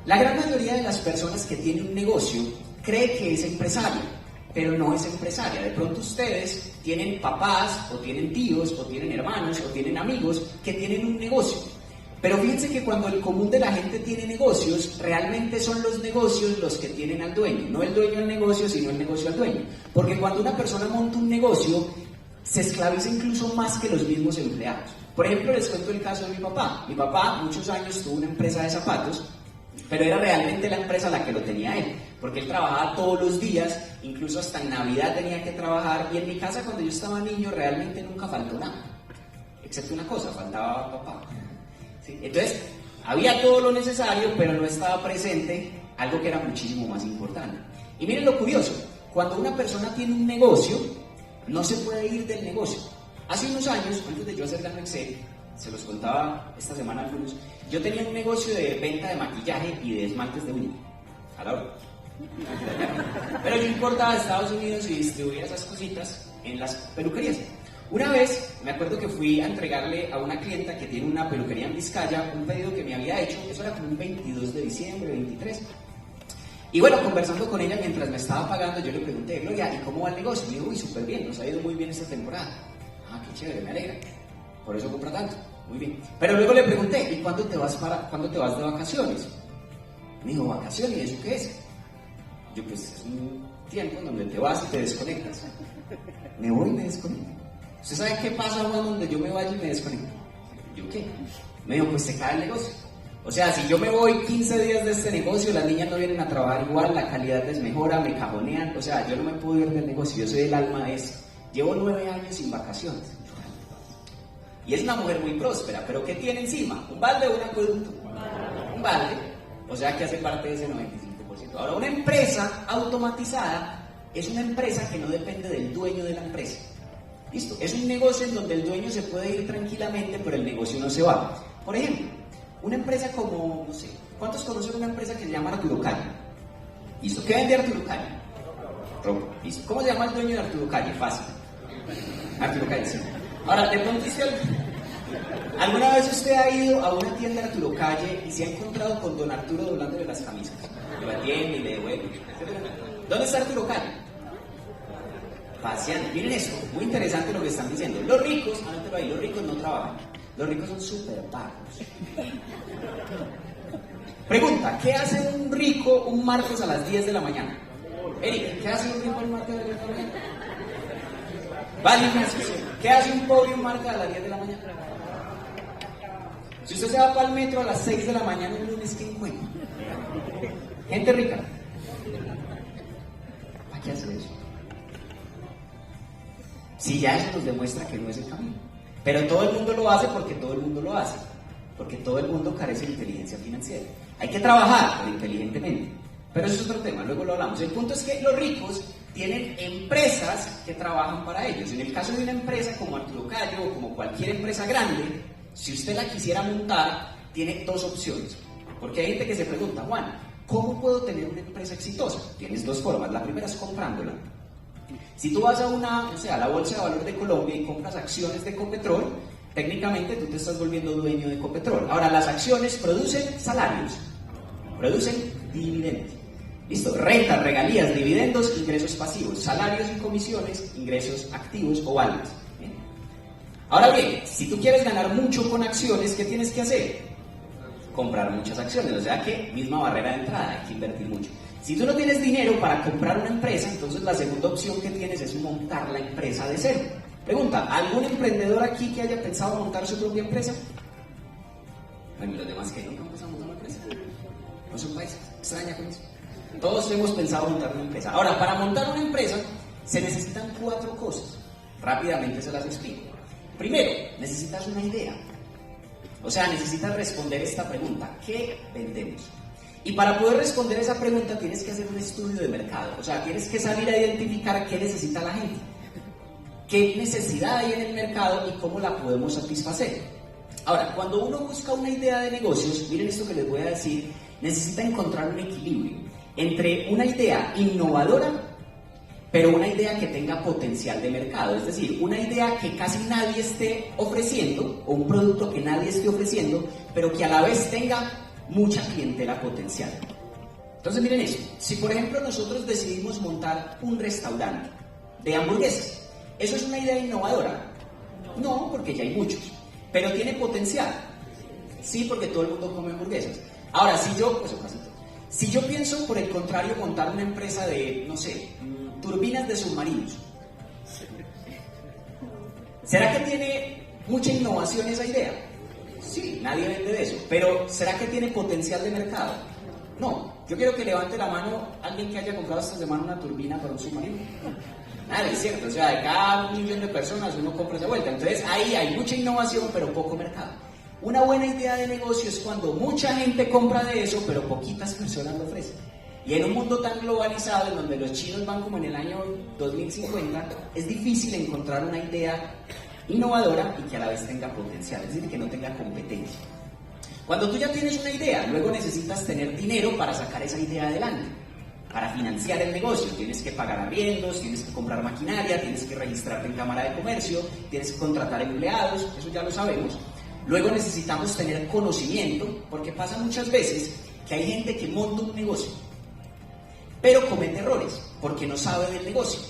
La gran mayoría de las personas que tienen un negocio cree que es empresario, pero no es empresaria. De pronto ustedes tienen papás, o tienen tíos, o tienen hermanos, o tienen amigos que tienen un negocio. Pero fíjense que cuando el común de la gente tiene negocios, realmente son los negocios los que tienen al dueño. No el dueño al negocio, sino el negocio al dueño. Porque cuando una persona monta un negocio, se esclaviza incluso más que los mismos empleados. Por ejemplo, les cuento el caso de mi papá. Mi papá muchos años tuvo una empresa de zapatos, pero era realmente la empresa la que lo tenía él, porque él trabajaba todos los días, incluso hasta en Navidad tenía que trabajar, y en mi casa cuando yo estaba niño realmente nunca faltó nada, excepto una cosa, faltaba papá. ¿Sí? Entonces, había todo lo necesario, pero no estaba presente algo que era muchísimo más importante. Y miren lo curioso, cuando una persona tiene un negocio, no se puede ir del negocio. Hace unos años, antes de yo hacer Gano Excel, se los contaba esta semana a algunos, yo tenía un negocio de venta de maquillaje y de esmaltes de uña, a la hora. Pero yo importaba de Estados Unidos y distribuía esas cositas en las peluquerías. Una vez, me acuerdo que fui a entregarle a una clienta que tiene una peluquería en Vizcaya un pedido que me había hecho, eso era como un 22 de diciembre, 23. Y bueno, conversando con ella mientras me estaba pagando, yo le pregunté, Gloria, ¿y cómo va el negocio? Me dijo, uy, súper bien, nos ha ido muy bien esta temporada. Ah, qué chévere, me alegra. Por eso compra tanto, muy bien. Pero luego le pregunté, ¿y cuándo te vas de vacaciones? Me dijo, ¿vacaciones? ¿Y eso qué es? Yo, pues es un tiempo en donde te vas y te desconectas. Me voy y me desconecto. ¿Usted sabe qué pasa, Juan, donde yo me vaya y me desconecto? ¿Yo qué? Me dijo, pues se cae el negocio. O sea, si yo me voy 15 días de este negocio, las niñas no vienen a trabajar igual, la calidad les mejora, me cajonean. O sea, yo no me puedo ir del negocio, yo soy el alma de eso. Llevo 9 años sin vacaciones. Y es una mujer muy próspera, pero ¿qué tiene encima? ¿Un balde o un acueducto? Un balde, o sea que hace parte de ese 95%. Ahora, una empresa automatizada es una empresa que no depende del dueño de la empresa. ¿Listo? Es un negocio en donde el dueño se puede ir tranquilamente, pero el negocio no se va. Por ejemplo, una empresa como, no sé, ¿cuántos conocen una empresa que se llama Arturo Calle? ¿Listo? ¿Qué vende Arturo Calle? Ropa. ¿Listo? ¿Cómo se llama el dueño de Arturo Calle? Fácil. Arturo Calle, sí. Ahora, de pronto ¿alguna vez usted ha ido a una tienda de Arturo Calle y se ha encontrado con don Arturo doblándole las camisas? Lo atiende y le devuelve. ¿Dónde está Arturo Calle? Paseando. Miren esto, muy interesante lo que están diciendo. Los ricos, anótelo ahí, los ricos no trabajan. Los ricos son súper vagos. Pregunta, ¿qué hace un rico un martes a las 10 de la mañana? Eric, ¿qué hace un rico un martes a las 10 de la mañana? Vale, ¿qué hace un pobre un martes a las 10 de la mañana? Si usted se va para el metro a las 6 de la mañana un lunes, ¿qué encuentra? Gente rica. ¿Para qué hace eso? Si ya eso nos demuestra que no es el camino. Pero todo el mundo lo hace porque todo el mundo lo hace. Porque todo el mundo carece de inteligencia financiera. Hay que trabajar, pero inteligentemente. Pero eso es otro tema, luego lo hablamos. El punto es que los ricos tienen empresas que trabajan para ellos. En el caso de una empresa como Arturo Cayo o como cualquier empresa grande, si usted la quisiera montar, tiene dos opciones. Porque hay gente que se pregunta, Juan, ¿cómo puedo tener una empresa exitosa? Tienes dos formas. La primera es comprándola. Si tú vas a a la Bolsa de Valores de Colombia y compras acciones de Ecopetrol, técnicamente tú te estás volviendo dueño de Ecopetrol. Ahora, las acciones producen salarios, producen dividendos. ¿Listo? Rentas, regalías, dividendos, ingresos pasivos, salarios y comisiones, ingresos activos o válidos. ¿Bien? Ahora bien, si tú quieres ganar mucho con acciones, ¿qué tienes que hacer? Comprar muchas acciones, o sea que misma barrera de entrada, hay que invertir mucho. Si tú no tienes dinero para comprar una empresa, entonces la segunda opción que tienes es montar la empresa de cero. Pregunta, ¿algún emprendedor aquí que haya pensado montar su propia empresa? Bueno, ¿y los demás que nunca han pensado montar una empresa? No son países, extraña con eso. Todos hemos pensado montar una empresa. Ahora, para montar una empresa se necesitan 4 cosas. Rápidamente se las explico. Primero, necesitas una idea. O sea, necesitas responder esta pregunta. ¿Qué vendemos? Y para poder responder esa pregunta tienes que hacer un estudio de mercado. O sea, tienes que salir a identificar qué necesita la gente. ¿Qué necesidad hay en el mercado y cómo la podemos satisfacer? Ahora, cuando uno busca una idea de negocios, miren esto que les voy a decir, necesita encontrar un equilibrio entre una idea innovadora, pero una idea que tenga potencial de mercado. Es decir, una idea que casi nadie esté ofreciendo, o un producto que nadie esté ofreciendo, pero que a la vez tenga mucha clientela potencial. Entonces miren esto, si por ejemplo nosotros decidimos montar un restaurante de hamburguesas, ¿eso es una idea innovadora? No, porque ya hay muchos. ¿Pero tiene potencial? Sí, porque todo el mundo come hamburguesas. Ahora, si yo pienso, por el contrario, montar una empresa de, no sé, turbinas de submarinos, ¿será que tiene mucha innovación esa idea? Sí, nadie vende de eso. Pero, ¿será que tiene potencial de mercado? No. Yo quiero que levante la mano alguien que haya comprado esta semana una turbina para un submarino. Nada, es cierto, o sea, de cada 1 millón de personas uno compra esa vuelta. Entonces ahí hay mucha innovación, pero poco mercado. Una buena idea de negocio es cuando mucha gente compra de eso, pero poquitas personas lo ofrecen. Y en un mundo tan globalizado, en donde los chinos van como en el año 2050, es difícil encontrar una idea innovadora y que a la vez tenga potencial, es decir, que no tenga competencia. Cuando tú ya tienes una idea, luego necesitas tener dinero para sacar esa idea adelante. Para financiar el negocio, tienes que pagar arriendos, tienes que comprar maquinaria, tienes que registrarte en Cámara de Comercio, tienes que contratar empleados, eso ya lo sabemos. Luego necesitamos tener conocimiento, porque pasa muchas veces que hay gente que monta un negocio, pero comete errores, porque no sabe del negocio.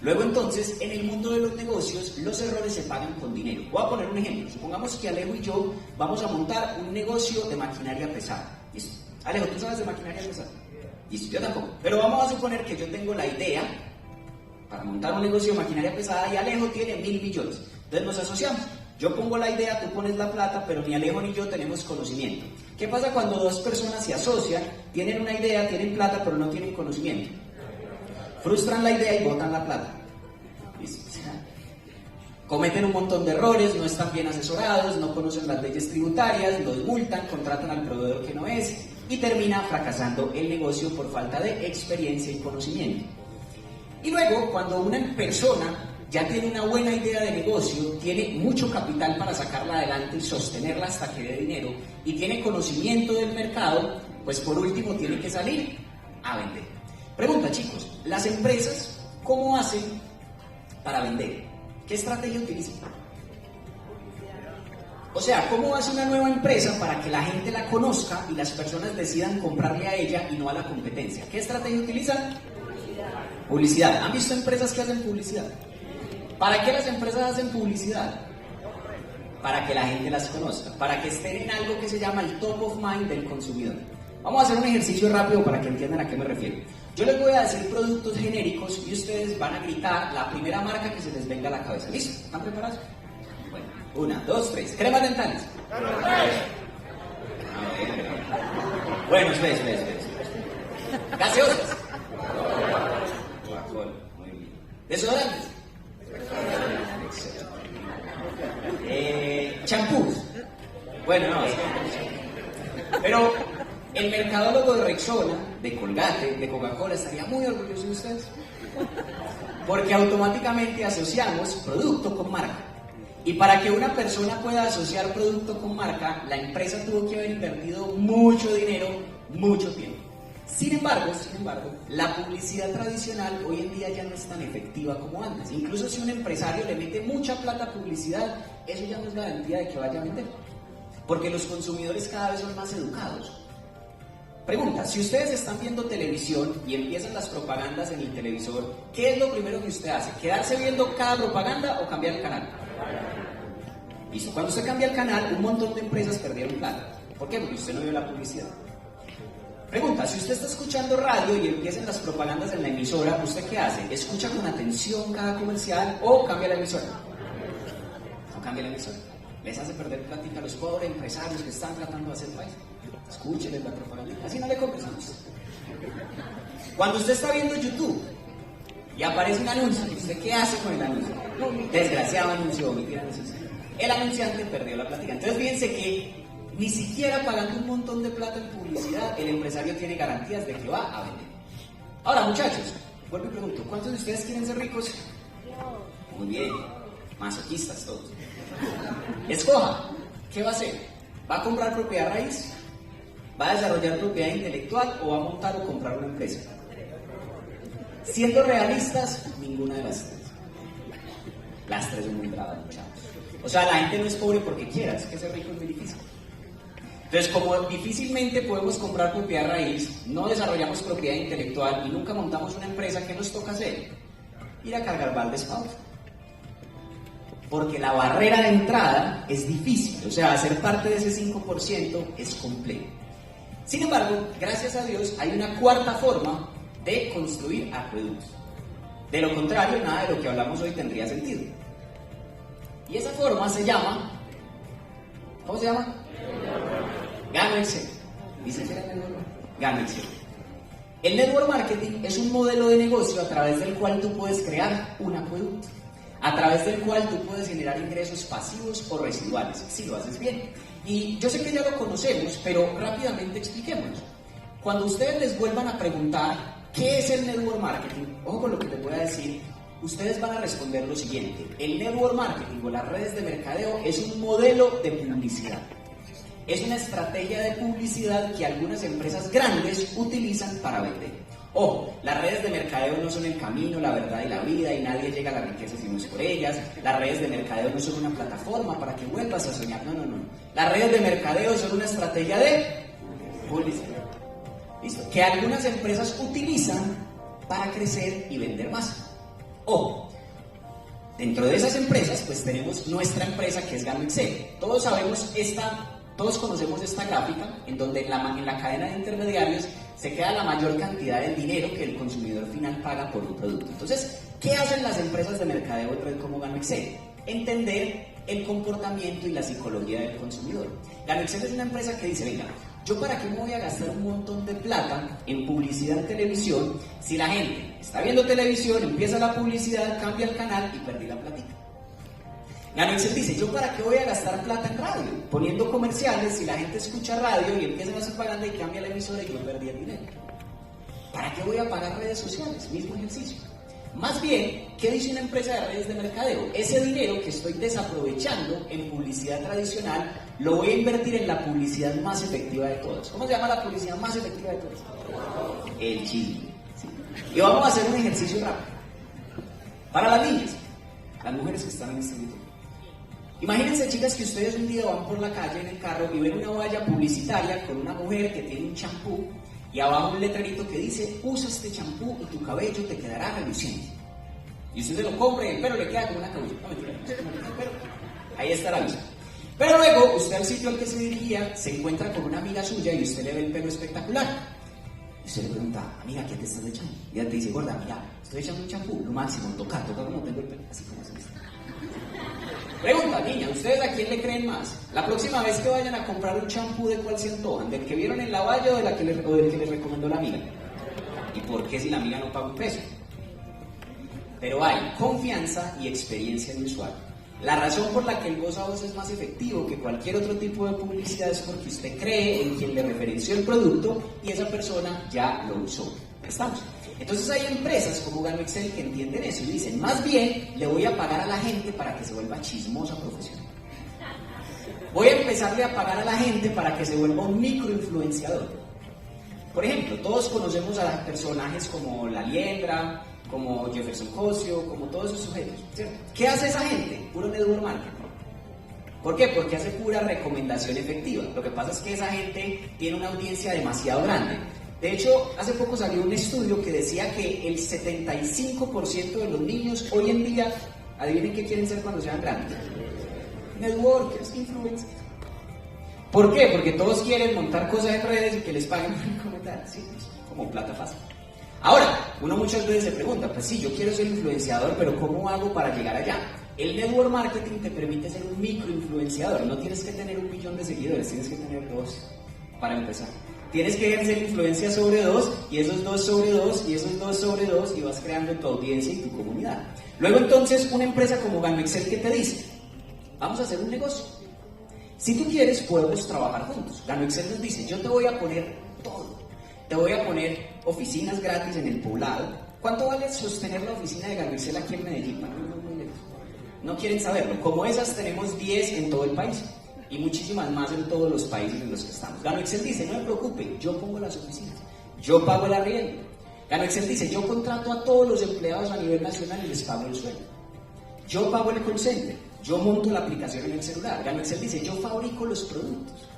Luego entonces, en el mundo de los negocios, los errores se pagan con dinero. Voy a poner un ejemplo. Supongamos que Alejo y yo vamos a montar un negocio de maquinaria pesada. ¿Listo? Alejo, ¿tú sabes de maquinaria pesada? Listo, yo tampoco. Pero vamos a suponer que yo tengo la idea para montar un negocio de maquinaria pesada y Alejo tiene 1.000 millones. Entonces nos asociamos. Yo pongo la idea, tú pones la plata, pero ni Alejo ni yo tenemos conocimiento. ¿Qué pasa cuando 2 personas se asocian, tienen una idea, tienen plata, pero no tienen conocimiento? Frustran la idea y botan la plata. ¿Listo? Cometen un montón de errores, no están bien asesorados, no conocen las leyes tributarias, los multan, contratan al proveedor que no es y termina fracasando el negocio por falta de experiencia y conocimiento. Y luego, cuando una persona ya tiene una buena idea de negocio, tiene mucho capital para sacarla adelante y sostenerla hasta que dé dinero, y tiene conocimiento del mercado, pues por último tiene que salir a vender. Pregunta, chicos, ¿las empresas cómo hacen para vender? ¿Qué estrategia utilizan? O sea, ¿cómo hace una nueva empresa para que la gente la conozca y las personas decidan comprarle a ella y no a la competencia? ¿Qué estrategia utilizan? Publicidad. ¿Han visto empresas que hacen publicidad? ¿Para qué las empresas hacen publicidad? para que la gente las conozca, para que estén en algo que se llama el top of mind del consumidor. Vamos a hacer un ejercicio rápido para que entiendan a qué me refiero. Yo les voy a decir productos genéricos y ustedes van a gritar la primera marca que se les venga a la cabeza. ¿Listo? ¿Están preparados? Bueno, 1, 2, 3. Cremas dentales. Bueno, espera. Gaseosas. Coca-Cola. Muy bien. Desodorantes. Champús. Bueno, no. Pero el mercadólogo de Rexona, de Colgate, de Coca-Cola estaría muy orgulloso de ustedes. Porque automáticamente asociamos producto con marca. Y para que una persona pueda asociar producto con marca, la empresa tuvo que haber invertido mucho dinero, mucho tiempo. Sin embargo, la publicidad tradicional hoy en día ya no es tan efectiva como antes. Incluso si un empresario le mete mucha plata a publicidad, eso ya no es garantía de que vaya a vender. Porque los consumidores cada vez son más educados. Pregunta, si ustedes están viendo televisión y empiezan las propagandas en el televisor, ¿qué es lo primero que usted hace? ¿Quedarse viendo cada propaganda o cambiar el canal? Listo, cuando usted cambia el canal, un montón de empresas perdieron plata. ¿Por qué? Porque usted no vio la publicidad. Pregunta, si usted está escuchando radio y empiezan las propagandas en la emisora, ¿usted qué hace? ¿Escucha con atención cada comercial o cambia la emisora? No cambia la emisora. Les hace perder plática a los pobres empresarios que están tratando de hacer país. Escúchenles la propaganda, así no le compres. Cuando usted está viendo YouTube y aparece un anuncio, ¿usted qué hace con el anuncio? Desgraciado anuncio, el anunciante perdió la plática. Entonces fíjense que ni siquiera pagando un montón de plata en publicidad, el empresario tiene garantías de que va a vender. Ahora, muchachos, vuelvo y pregunto, ¿cuántos de ustedes quieren ser ricos? Muy bien, masoquistas todos. Escoja, ¿qué va a hacer? ¿Va a comprar propiedad raíz? ¿Va a desarrollar propiedad intelectual o va a montar o comprar una empresa? Siendo realistas, ninguna de las tres. Las tres son muy bravas, muchachos. O sea, la gente no es pobre porque quiera, es que ser rico es muy difícil. Entonces, como difícilmente podemos comprar propiedad raíz, no desarrollamos propiedad intelectual y nunca montamos una empresa, ¿qué nos toca hacer? Ir a cargar baldes para otro. Porque la barrera de entrada es difícil, o sea, hacer parte de ese 5% es complejo. Sin embargo, gracias a Dios, hay una cuarta forma de construir acueductos. De lo contrario, nada de lo que hablamos hoy tendría sentido. Y esa forma se llama, ¿cómo se llama? Gano Excel. ¿Dice que era el network? Gano Excel. El network marketing es un modelo de negocio a través del cual tú puedes crear un acueducto, a través del cual tú puedes generar ingresos pasivos o residuales, si lo haces bien. Y yo sé que ya lo conocemos, pero rápidamente expliquémoslo. Cuando ustedes les vuelvan a preguntar qué es el network marketing, ojo con lo que te voy a decir, ustedes van a responder lo siguiente: el network marketing o las redes de mercadeo es un modelo de publicidad. Es una estrategia de publicidad que algunas empresas grandes utilizan para vender. Ojo, las redes de mercadeo no son el camino, la verdad y la vida, y nadie llega a la riqueza si no es por ellas. Las redes de mercadeo no son una plataforma para que vuelvas a soñar, no. Las redes de mercadeo son una estrategia de publicidad. ¿Listo? Que algunas empresas utilizan para crecer y vender más. Ojo, dentro de esas empresas, pues tenemos nuestra empresa que es Gano Excel. Todos conocemos esta gráfica en donde en la cadena de intermediarios se queda la mayor cantidad del dinero que el consumidor final paga por un producto. Entonces, ¿qué hacen las empresas de mercadeo de red como Gano Excel? Entender el comportamiento y la psicología del consumidor. Gano Excel es una empresa que dice, venga, ¿yo para qué me voy a gastar un montón de plata en publicidad en televisión si la gente está viendo televisión, empieza la publicidad, cambia el canal y perdí la platita? Gano Excel dice, ¿yo para qué voy a gastar plata en radio? Poniendo comerciales, si la gente escucha radio y empieza a hacer propaganda y cambia la emisora y yo perdí el dinero. ¿Para qué voy a pagar redes sociales? Mismo ejercicio. Más bien, ¿qué dice una empresa de redes de mercadeo? Ese dinero que estoy desaprovechando en publicidad tradicional, lo voy a invertir en la publicidad más efectiva de todas. ¿Cómo se llama la publicidad más efectiva de todas? El chisme. ¿Sí? Y vamos a hacer un ejercicio rápido. Para las niñas, las mujeres que están en este video. Imagínense, chicas, que ustedes un día van por la calle en el carro y ven una valla publicitaria con una mujer que tiene un champú y abajo un letrerito que dice, usa este champú y tu cabello te quedará reluciente. Y usted se lo compra y el pelo le queda como una cabulla. No, mentira, pero ahí está la aviso. Pero luego, usted al sitio al que se dirigía se encuentra con una amiga suya y usted le ve el pelo espectacular. Y usted le pregunta, amiga, ¿qué te estás echando? Y ella te dice, gorda, mira, estoy echando un champú, lo máximo, toca como tengo el pelo, así como se dice. Pregunta, niña, ¿ustedes a quién le creen más? La próxima vez que vayan a comprar un champú, ¿de cuál se antojan? ¿Del que vieron en la valla o del que les recomendó la amiga? ¿Y por qué si la amiga no paga un peso? Pero hay confianza y experiencia en el usuario. La razón por la que el voz a voz es más efectivo que cualquier otro tipo de publicidad es porque usted cree en quien le referenció el producto y esa persona ya lo usó. ¿Estamos? Entonces hay empresas como Gano Excel que entienden eso y dicen, más bien le voy a pagar a la gente para que se vuelva chismosa profesional. Voy a empezarle a pagar a la gente para que se vuelva un microinfluenciador. Por ejemplo, todos conocemos a personajes como La Liendra, como Jefferson Cosio, como todos esos sujetos, ¿cierto? ¿Qué hace esa gente? Puro network marketing. ¿Por qué? Porque hace pura recomendación efectiva. Lo que pasa es que esa gente tiene una audiencia demasiado grande. De hecho, hace poco salió un estudio que decía que el 75% de los niños hoy en día, adivinen qué quieren ser cuando sean grandes. Networkers, influencers. ¿Por qué? Porque todos quieren montar cosas en redes y que les paguen por comentar, ¿sí? Como plata fácil. Ahora, uno muchas veces se pregunta, pues sí, yo quiero ser influenciador, pero ¿cómo hago para llegar allá? El network marketing te permite ser un microinfluenciador. No tienes que tener 1 millón de seguidores, tienes que tener 2 para empezar. Tienes que ejercer influencia sobre 2, y esos 2 sobre 2, y esos 2 sobre 2, y vas creando tu audiencia y tu comunidad. Luego entonces, una empresa como Gano Excel, ¿qué te dice? Vamos a hacer un negocio. Si tú quieres, podemos trabajar juntos. Gano Excel nos dice, yo te voy a poner todo. Te voy a poner oficinas gratis en el poblado. ¿Cuánto vale sostener la oficina de Gano Excel aquí en Medellín? No quieren saberlo. Como esas tenemos 10 en todo el país y muchísimas más en todos los países en los que estamos. Gano Excel dice, no me preocupe, yo pongo las oficinas, yo pago el arriendo. Gano Excel dice, yo contrato a todos los empleados a nivel nacional y les pago el sueldo. Yo pago el call center, yo monto la aplicación en el celular. Gano Excel dice, yo fabrico los productos,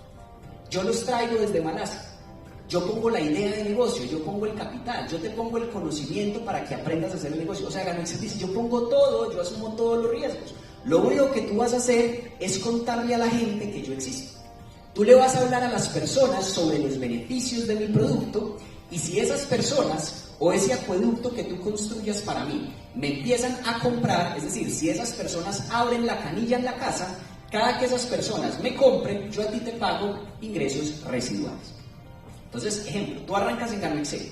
yo los traigo desde Malasia. Yo pongo la idea de negocio, yo pongo el capital, yo te pongo el conocimiento para que aprendas a hacer el negocio. O sea, Gano Excel dice, yo pongo todo, yo asumo todos los riesgos. Lo único que tú vas a hacer es contarle a la gente que yo existo. Tú le vas a hablar a las personas sobre los beneficios de mi producto, y si esas personas o ese acueducto que tú construyas para mí me empiezan a comprar, es decir, si esas personas abren la canilla en la casa, cada que esas personas me compren, yo a ti te pago ingresos residuales. Entonces, ejemplo, tú arrancas en Gano Excel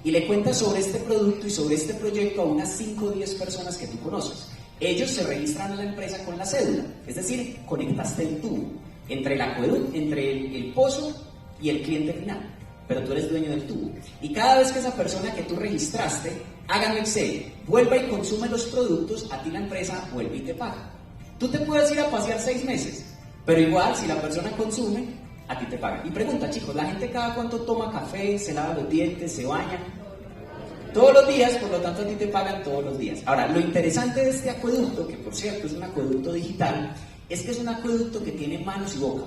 y le cuentas sobre este producto y sobre este proyecto a unas 5 o 10 personas que tú conoces. Ellos se registran a la empresa con la cédula, es decir, conectaste el tubo entre el acueducto, entre el pozo y el cliente final, pero tú eres dueño del tubo. Y cada vez que esa persona que tú registraste haga Gano Excel, vuelva y consume los productos, a ti la empresa vuelve y te paga. Tú te puedes ir a pasear 6 meses, pero igual si la persona consume, a ti te pagan. Y pregunta, chicos, ¿la gente cada cuánto toma café, se lava los dientes, se baña? Todos los días, por lo tanto a ti te pagan todos los días. Ahora, lo interesante de este acueducto, que por cierto es un acueducto digital, es que es un acueducto que tiene manos y boca.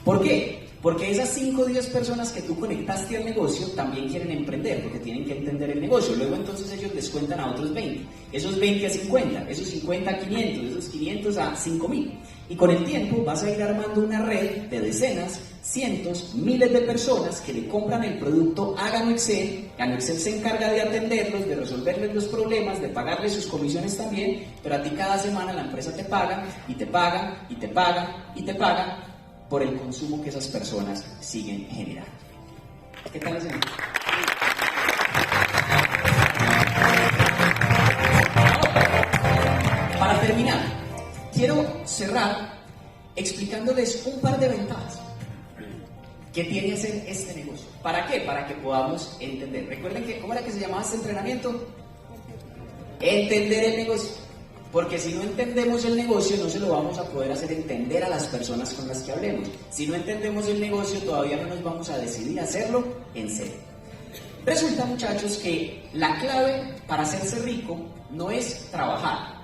¿Por qué? Porque esas 5 o 10 personas que tú conectaste al negocio también quieren emprender, porque tienen que entender el negocio. Luego entonces ellos les cuentan a otros 20, esos 20 a 50, esos 50 a 500, esos 500 a 5.000. Y con el tiempo vas a ir armando una red de decenas, cientos, miles de personas que le compran el producto a Gano Excel. Gano Excel se encarga de atenderlos, de resolverles los problemas, de pagarles sus comisiones también, pero a ti cada semana la empresa te paga, y te paga, y te paga, y te paga por el consumo que esas personas siguen generando. ¿Qué tal hacen? Para terminar, quiero cerrar explicándoles un par de ventajas que tiene hacer este negocio. ¿Para qué? Para que podamos entender. Recuerden que, ¿cómo era que se llamaba este entrenamiento? Entender el negocio. Porque si no entendemos el negocio, no se lo vamos a poder hacer entender a las personas con las que hablemos. Si no entendemos el negocio, todavía no nos vamos a decidir a hacerlo en serio. Resulta, muchachos, que la clave para hacerse rico no es trabajar.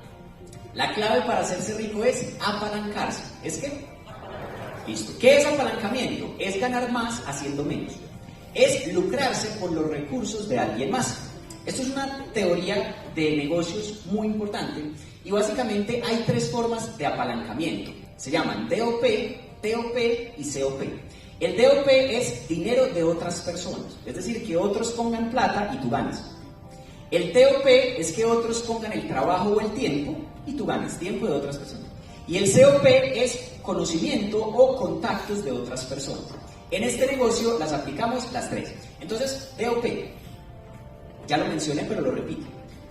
La clave para hacerse rico es apalancarse. ¿Es qué? Listo. ¿Qué es apalancamiento? Es ganar más haciendo menos. Es lucrarse por los recursos de alguien más. Esto es una teoría de negocios muy importante y básicamente hay 3 formas de apalancamiento. Se llaman DOP, TOP y COP. El DOP es dinero de otras personas, es decir, que otros pongan plata y tú ganas. El TOP es que otros pongan el trabajo o el tiempo y tú ganas tiempo de otras personas. Y el COP es conocimiento o contactos de otras personas. En este negocio las aplicamos las tres. Entonces, DOP, ya lo mencioné pero lo repito.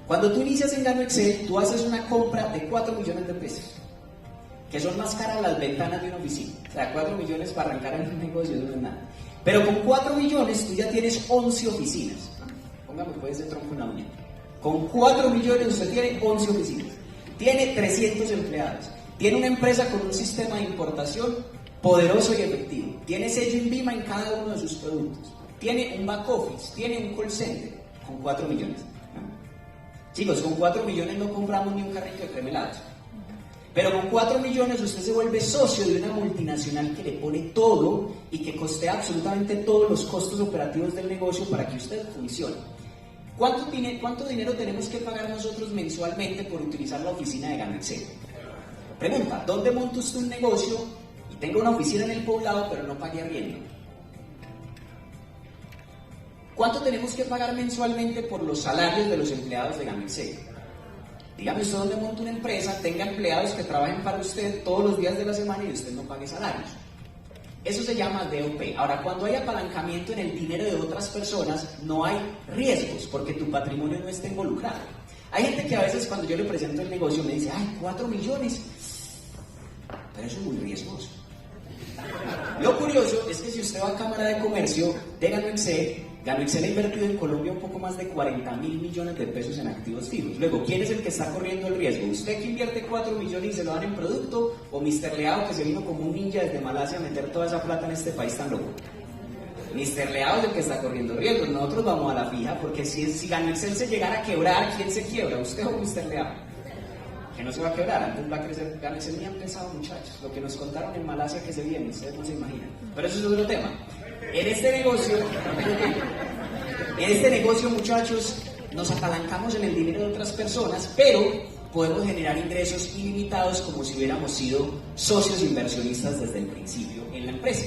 Cuando tú inicias en Gano Excel, tú haces una compra de 4 millones de pesos, que son más caras las ventanas de una oficina. O sea, 4 millones para arrancar en un negocio no es nada. Pero con 4 millones tú ya tienes 11 oficinas. Póngame pues ese tronco en la uña. Con 4 millones usted tiene 11 oficinas. Tiene 300 empleados. Tiene una empresa con un sistema de importación poderoso y efectivo. Tiene sello INVIMA en cada uno de sus productos. Tiene un back office, tiene un call center con 4 millones. Chicos, con 4 millones no compramos ni un carrito de cremelados. Pero con 4 millones usted se vuelve socio de una multinacional que le pone todo y que costea absolutamente todos los costos operativos del negocio para que usted funcione. ¿Cuánto dinero tenemos que pagar nosotros mensualmente por utilizar la oficina de Gano Excel? Pregunta, ¿dónde monta usted un negocio y tenga una oficina en el poblado pero no pague arriendo? ¿Cuánto tenemos que pagar mensualmente por los salarios de los empleados de Gano Excel? Dígame usted dónde monta una empresa, tenga empleados que trabajen para usted todos los días de la semana y usted no pague salarios. Eso se llama DOP. Ahora, cuando hay apalancamiento en el dinero de otras personas, no hay riesgos porque tu patrimonio no está involucrado. Hay gente que a veces cuando yo le presento el negocio me dice, ay, 4 millones, pero eso es muy riesgoso. Lo curioso es que si usted va a Cámara de Comercio de Gano Excel ha invertido en Colombia un poco más de 40.000 millones de pesos en activos fijos. Luego, ¿quién es el que está corriendo el riesgo? ¿Usted que invierte 4 millones y se lo dan en producto? ¿O Mr. Leao que se vino como un ninja desde Malasia a meter toda esa plata en este país tan loco? Mr. Leao es el que está corriendo riesgos. Nosotros vamos a la fija porque si Gano Excel se llegara a quebrar, ¿quién se quiebra? ¿Usted o Mr. Leao? Que no se va a quebrar, antes va a crecer. Gano Excel ni han pensado, muchachos. Lo que nos contaron en Malasia que se viene, ustedes no se imaginan. Pero eso es otro tema. En este negocio, muchachos, nos apalancamos en el dinero de otras personas, pero podemos generar ingresos ilimitados como si hubiéramos sido socios inversionistas desde el principio en la empresa.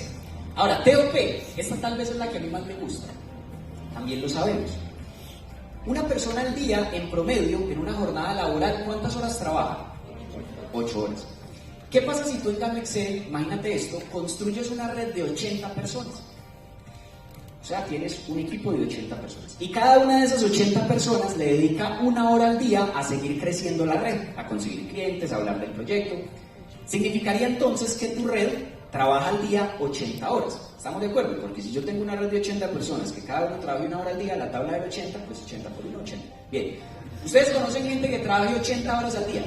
Ahora, TOP, esta tal vez es la que a mí más me gusta. También lo sabemos. Una persona al día, en promedio, en una jornada laboral, ¿cuántas horas trabaja? 8 horas. ¿Qué pasa si tú en Gano Excel, imagínate esto, construyes una red de 80 personas? O sea, tienes un equipo de 80 personas. Y cada una de esas 80 personas le dedica 1 hora al día a seguir creciendo la red, a conseguir clientes, a hablar del proyecto. Significaría entonces que tu red trabaja al día 80 horas. ¿Estamos de acuerdo? Porque si yo tengo una red de 80 personas, que cada uno trabaje 1 hora al día, la tabla del 80, pues 80 por 1, 80. Bien. ¿Ustedes conocen gente que trabaje 80 horas al día?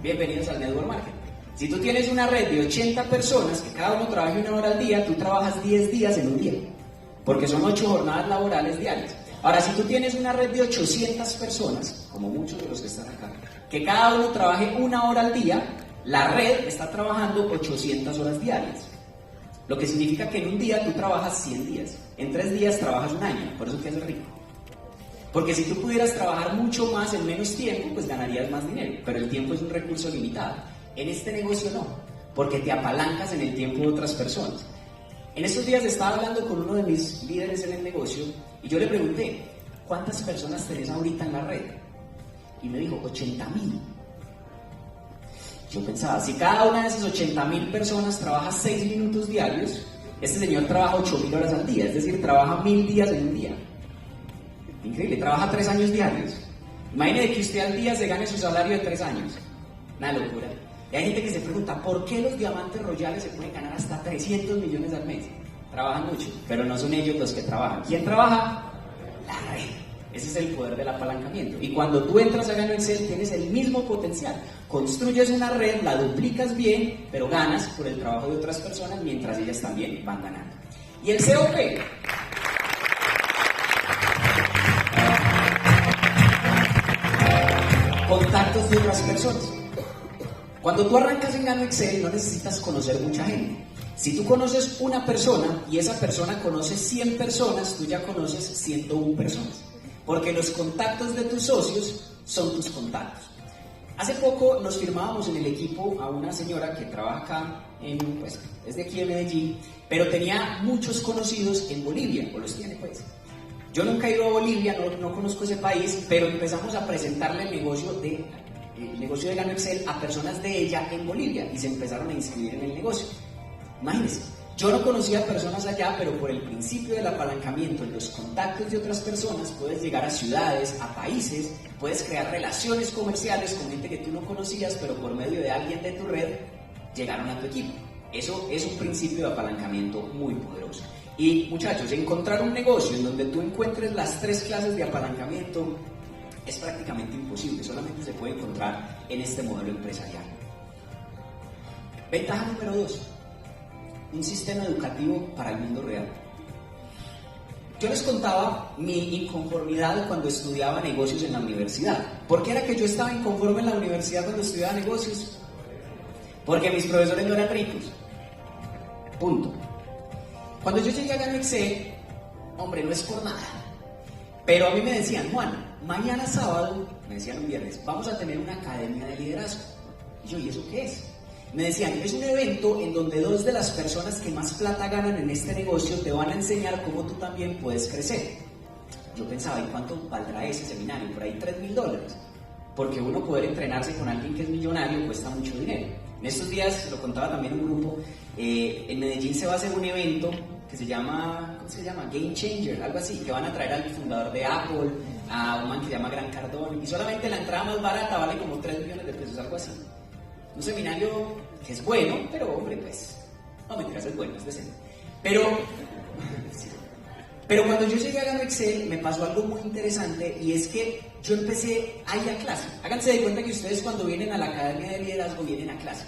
Bienvenidos al Network Marketing. Si tú tienes una red de 80 personas, que cada uno trabaje 1 hora al día, tú trabajas 10 días en un día, porque son 8 jornadas laborales diarias. Ahora, si tú tienes una red de 800 personas, como muchos de los que están acá, que cada uno trabaje 1 hora al día, la red está trabajando 800 horas diarias. Lo que significa que en un día tú trabajas 100 días, en 3 días trabajas 1 año, por eso que es rico. Porque si tú pudieras trabajar mucho más en menos tiempo, pues ganarías más dinero, pero el tiempo es un recurso limitado. En este negocio no, porque te apalancas en el tiempo de otras personas. En estos días estaba hablando con uno de mis líderes en el negocio y yo le pregunté, ¿cuántas personas tenés ahorita en la red? Y me dijo, 80.000. Yo pensaba, si cada una de esas 80.000 personas trabaja 6 minutos diarios, este señor trabaja 8.000 horas al día, es decir, trabaja 1.000 días en un día. Increíble, trabaja 3 años diarios. Imagínese que usted al día se gane su salario de 3 años. Una locura. Y hay gente que se pregunta, ¿por qué los diamantes royales se pueden ganar hasta 300 millones al mes? Trabajan mucho, pero no son ellos los que trabajan. ¿Quién trabaja? La red. Ese es el poder del apalancamiento. Y cuando tú entras a Gano Excel, tienes el mismo potencial. Construyes una red, la duplicas bien, pero ganas por el trabajo de otras personas mientras ellas también van ganando. Y el COP. Contactos de otras personas. Cuando tú arrancas en Gano Excel no necesitas conocer mucha gente. Si tú conoces una persona y esa persona conoce 100 personas, tú ya conoces 101 personas. Porque los contactos de tus socios son tus contactos. Hace poco nos firmábamos en el equipo a una señora que trabaja acá, pues, es de aquí de Medellín, pero tenía muchos conocidos en Bolivia, o los tiene pues. Yo nunca he ido a Bolivia, no conozco ese país, pero empezamos a presentarle el negocio de Gano Excel a personas de ella en Bolivia y se empezaron a inscribir en el negocio. Imagínense, yo no conocía personas allá, pero por el principio del apalancamiento en los contactos de otras personas puedes llegar a ciudades, a países, puedes crear relaciones comerciales con gente que tú no conocías, pero por medio de alguien de tu red llegaron a tu equipo. Eso es un principio de apalancamiento muy poderoso. Y muchachos, encontrar un negocio en donde tú encuentres las 3 clases de apalancamiento es prácticamente imposible, solamente se puede encontrar en este modelo empresarial. Ventaja número 2, un sistema educativo para el mundo real. Yo les contaba mi inconformidad cuando estudiaba negocios en la universidad. ¿Por qué era que yo estaba inconforme en la universidad cuando estudiaba negocios? Porque mis profesores no eran ricos. Punto. Cuando yo llegué a Gano Excel, hombre, no es por nada, pero a mí me decían, Juan, mañana sábado, me decían un viernes, vamos a tener una academia de liderazgo. Y yo, ¿y eso qué es? Me decían, es un evento en donde 2 de las personas que más plata ganan en este negocio te van a enseñar cómo tú también puedes crecer. Yo pensaba, ¿y cuánto valdrá ese seminario? Por ahí $3.000. Porque uno poder entrenarse con alguien que es millonario cuesta mucho dinero. En estos días, lo contaba también un grupo, en Medellín se va a hacer un evento que se llama, ¿cómo se llama? Game Changer, algo así, que van a traer al fundador de Apple, a un man que se llama Gran Cardone, y solamente la entrada más barata vale como 3 millones de pesos, algo así. Un seminario que es bueno, pero hombre, pues, no mentiras, es bueno, es decente. Pero cuando yo llegué a Gano Excel me pasó algo muy interesante y es que yo empecé a ir a clase. Háganse de cuenta que ustedes cuando vienen a la Academia de Liderazgo vienen a clase.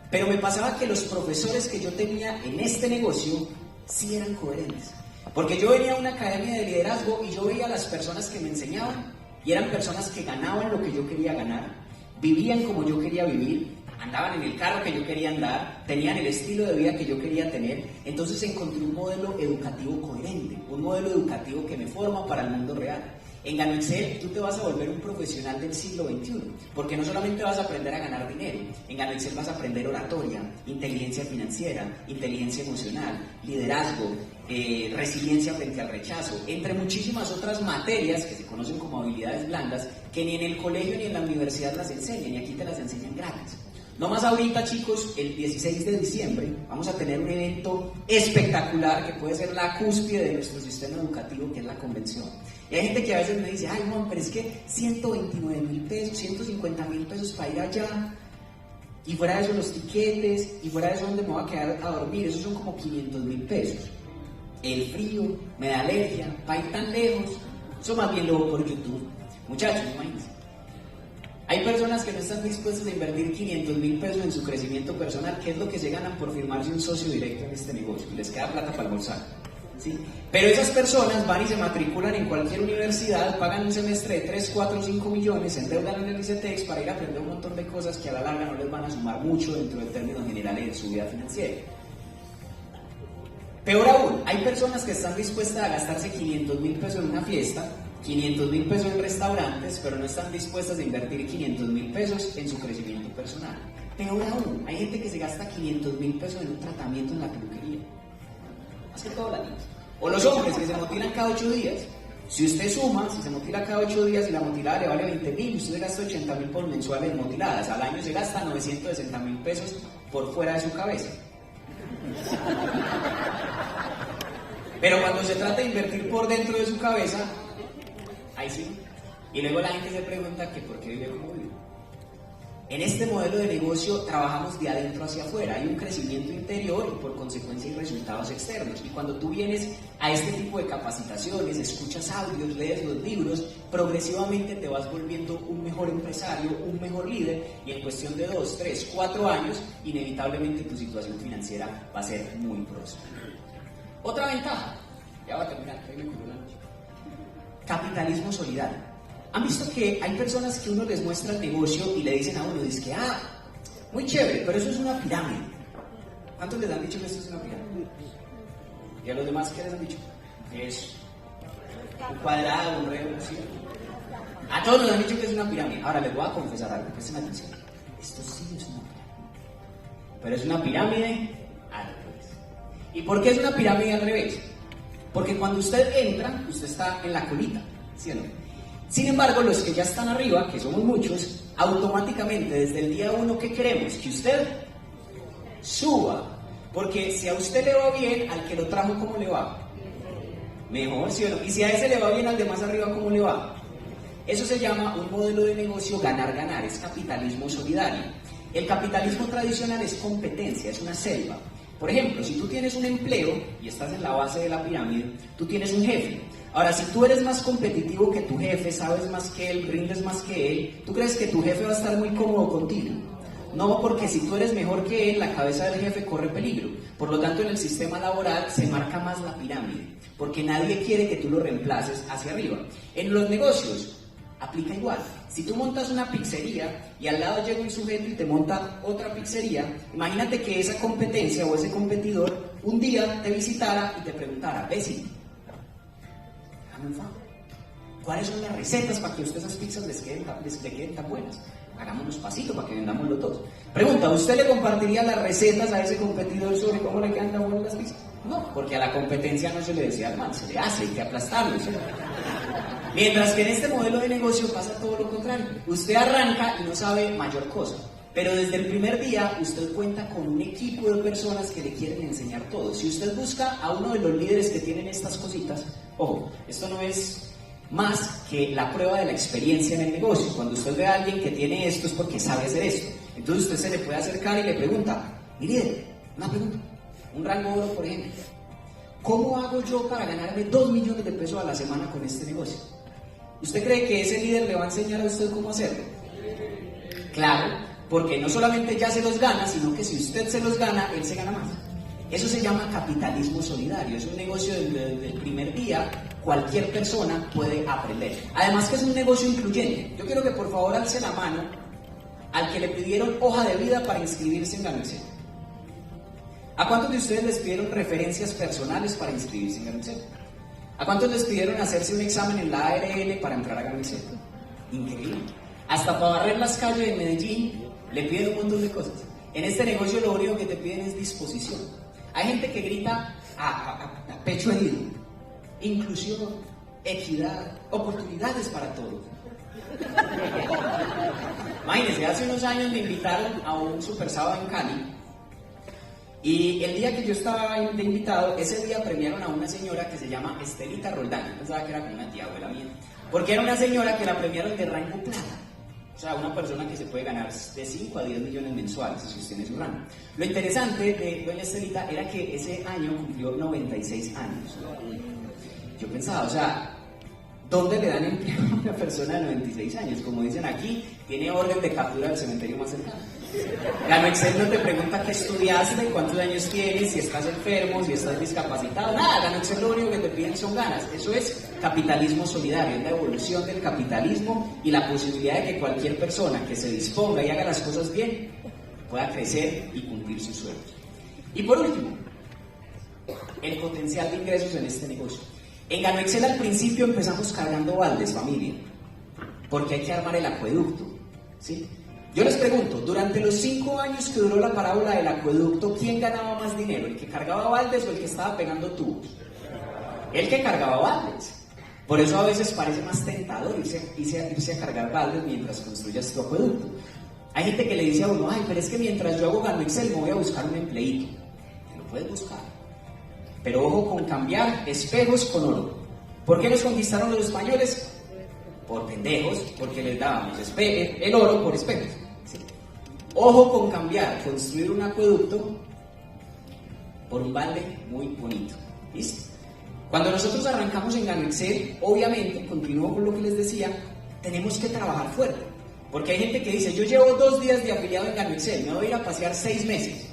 Pero me pasaba que los profesores que yo tenía en este negocio sí eran coherentes. Porque yo venía a una Academia de Liderazgo y yo veía a las personas que me enseñaban y eran personas que ganaban lo que yo quería ganar, vivían como yo quería vivir, andaban en el carro que yo quería andar, tenían el estilo de vida que yo quería tener. Entonces encontré un modelo educativo coherente, un modelo educativo que me forma para el mundo real. En Gano Excel tú te vas a volver un profesional del siglo XXI, porque no solamente vas a aprender a ganar dinero, en Gano Excel vas a aprender oratoria, inteligencia financiera, inteligencia emocional, liderazgo, resiliencia frente al rechazo, entre muchísimas otras materias que se conocen como habilidades blandas, que ni en el colegio ni en la universidad las enseñan, y aquí te las enseñan gratis. No más ahorita, chicos, el 16 de diciembre vamos a tener un evento espectacular que puede ser la cúspide de nuestro sistema educativo, que es la convención. Y hay gente que a veces me dice, ay Juan, pero es que 129.000 pesos, 150.000 pesos para ir allá, y fuera de eso los tiquetes, y fuera de eso donde me voy a quedar a dormir, esos son como 500.000 pesos. El frío, me da alergia, para ir tan lejos, eso más bien lo veo por YouTube. Muchachos, imagínense. Hay personas que no están dispuestas a invertir 500.000 pesos en su crecimiento personal, que es lo que se ganan por firmarse un socio directo en este negocio, y les queda plata para almorzar. ¿Sí? Pero esas personas van y se matriculan en cualquier universidad, pagan un semestre de 3, 4, 5 millones, se endeudan en el ICETEX para ir a aprender un montón de cosas que a la larga no les van a sumar mucho dentro de términos generales de su vida financiera. Peor aún, hay personas que están dispuestas a gastarse 500.000 pesos en una fiesta, 500.000 pesos en restaurantes, pero no están dispuestas a invertir 500.000 pesos en su crecimiento personal. Peor aún, hay gente que se gasta 500.000 pesos en un tratamiento en la peluquería. Más que todo la niña. O los hombres que se motilan cada 8 días. Si usted suma, si se motila cada 8 días y la motilada le vale 20.000 y usted gasta 80.000 por mensuales motiladas, al año se gasta 960.000 pesos por fuera de su cabeza. Pero cuando se trata de invertir por dentro de su cabeza, ahí sí. Y luego la gente se pregunta que por qué vive como vive. En este modelo de negocio trabajamos de adentro hacia afuera, hay un crecimiento interior y por consecuencia hay resultados externos. Y cuando tú vienes a este tipo de capacitaciones, escuchas audios, lees los libros, progresivamente te vas volviendo un mejor empresario, un mejor líder, y en cuestión de 2, 3, 4 años, inevitablemente tu situación financiera va a ser muy próspera. Otra ventaja, ya va a terminar, que me cuido la noche. Capitalismo solidario. ¿Han visto que hay personas que uno les muestra el negocio y le dicen a uno, dice que, muy chévere, pero eso es una pirámide? ¿Cuántos les han dicho que esto es una pirámide? ¿Y a los demás qué les han dicho? Es un cuadrado, un recto, ¿sí? todos nos han dicho que es una pirámide. Ahora les voy a confesar algo, presten atención. Esto sí es una pirámide. Pero es una pirámide al revés. ¿Y por qué es una pirámide al revés? Porque cuando usted entra, usted está en la colita, ¿sí o no? Sin embargo, los que ya están arriba, que somos muchos, automáticamente desde el día 1 que queremos que usted suba. Porque si a usted le va bien, al que lo trajo, ¿cómo le va? Mejor, ¿sí o no? Y si a ese le va bien, al de más arriba, ¿cómo le va? Eso se llama un modelo de negocio ganar-ganar, es capitalismo solidario. El capitalismo tradicional es competencia, es una selva. Por ejemplo, si tú tienes un empleo y estás en la base de la pirámide, tú tienes un jefe. Ahora, si tú eres más competitivo que tu jefe, sabes más que él, rindes más que él, ¿tú crees que tu jefe va a estar muy cómodo contigo? No, porque si tú eres mejor que él, la cabeza del jefe corre peligro. Por lo tanto, en el sistema laboral se marca más la pirámide, porque nadie quiere que tú lo reemplaces hacia arriba. En los negocios, aplica igual. Si tú montas una pizzería y al lado llega un sujeto y te monta otra pizzería, imagínate que esa competencia o ese competidor un día te visitara y te preguntara: Bessie, déjame un favor, ¿cuáles son las recetas para que a usted esas pizzas les queden tan buenas? Hagámonos pasito para que vendamos los dos. Pregunta: ¿usted le compartiría las recetas a ese competidor sobre cómo le quedan tan buenas las pizzas? No, porque a la competencia no se le decía al mal, se le hace, hay que aplastarlo, ¿sí? Mientras que en este modelo de negocio pasa todo lo contrario. Usted arranca y no sabe mayor cosa, pero desde el primer día usted cuenta con un equipo de personas que le quieren enseñar todo. Si usted busca a uno de los líderes que tienen estas cositas, ojo, esto no es más que la prueba de la experiencia en el negocio. Cuando usted ve a alguien que tiene esto es porque sabe hacer esto. Entonces usted se le puede acercar y le pregunta: mi líder, una pregunta, un rango oro por ejemplo, ¿cómo hago yo para ganarme 2 millones de pesos a la semana con este negocio? ¿Usted cree que ese líder le va a enseñar a usted cómo hacerlo? Claro, porque no solamente ya se los gana, sino que si usted se los gana, él se gana más. Eso se llama capitalismo solidario. Es un negocio desde el primer día, cualquier persona puede aprender. Además que es un negocio incluyente. Yo quiero que por favor alce la mano al que le pidieron hoja de vida para inscribirse en Ganexel. ¿A cuántos de ustedes les pidieron referencias personales para inscribirse en Ganexel? ¿A cuántos les pidieron hacerse un examen en la ARL para entrar a Ganexel? Increíble. Hasta para barrer las calles de Medellín le piden un montón de cosas. En este negocio lo único que te piden es disposición. Hay gente que grita a pecho herido: inclusión, equidad, oportunidades para todos. Imagínense, hace unos años me invitaron a un super sábado en Cali. Y el día que yo estaba de invitado, ese día premiaron a una señora que se llama Estelita Roldán. Yo pensaba que era como una tía abuela mía, porque era una señora que la premiaron de rango plata. O sea, una persona que se puede ganar de 5 a 10 millones mensuales si sostiene su rango. Lo interesante de doña Estelita era que ese año cumplió 96 años. Yo pensaba, o sea, ¿dónde le dan empleo a una persona de 96 años? Como dicen aquí, tiene orden de captura del cementerio más cercano. Ganexel no te pregunta qué estudiaste, cuántos años tienes, si estás enfermo, si estás discapacitado, nada. Ganexel lo único que te piden son ganas. Eso es capitalismo solidario, es la evolución del capitalismo y la posibilidad de que cualquier persona que se disponga y haga las cosas bien pueda crecer y cumplir sus sueños. Y por último, el potencial de ingresos en este negocio. En Ganexel al principio empezamos cargando baldes, familia, porque hay que armar el acueducto, ¿sí? Yo les pregunto, durante los 5 años que duró la parábola del acueducto, ¿quién ganaba más dinero? ¿El que cargaba baldes o el que estaba pegando tubos? El que cargaba baldes. Por eso a veces parece más tentador irse a cargar baldes mientras construyas tu acueducto. Hay gente que le dice a uno: ay, pero es que mientras yo hago Ganexel me voy a buscar un empleíto. Te lo puedes buscar. Pero ojo con cambiar espejos con oro. ¿Por qué nos conquistaron los españoles? Por pendejos, porque les dábamos el oro por espejos. ¿Sí? Ojo con cambiar, construir un acueducto por un balde muy bonito. ¿Listo? Cuando nosotros arrancamos en Ganexel, obviamente, continúo con lo que les decía, tenemos que trabajar fuerte. Porque hay gente que dice: yo llevo 2 días de afiliado en Ganexel, me voy a ir a pasear 6 meses.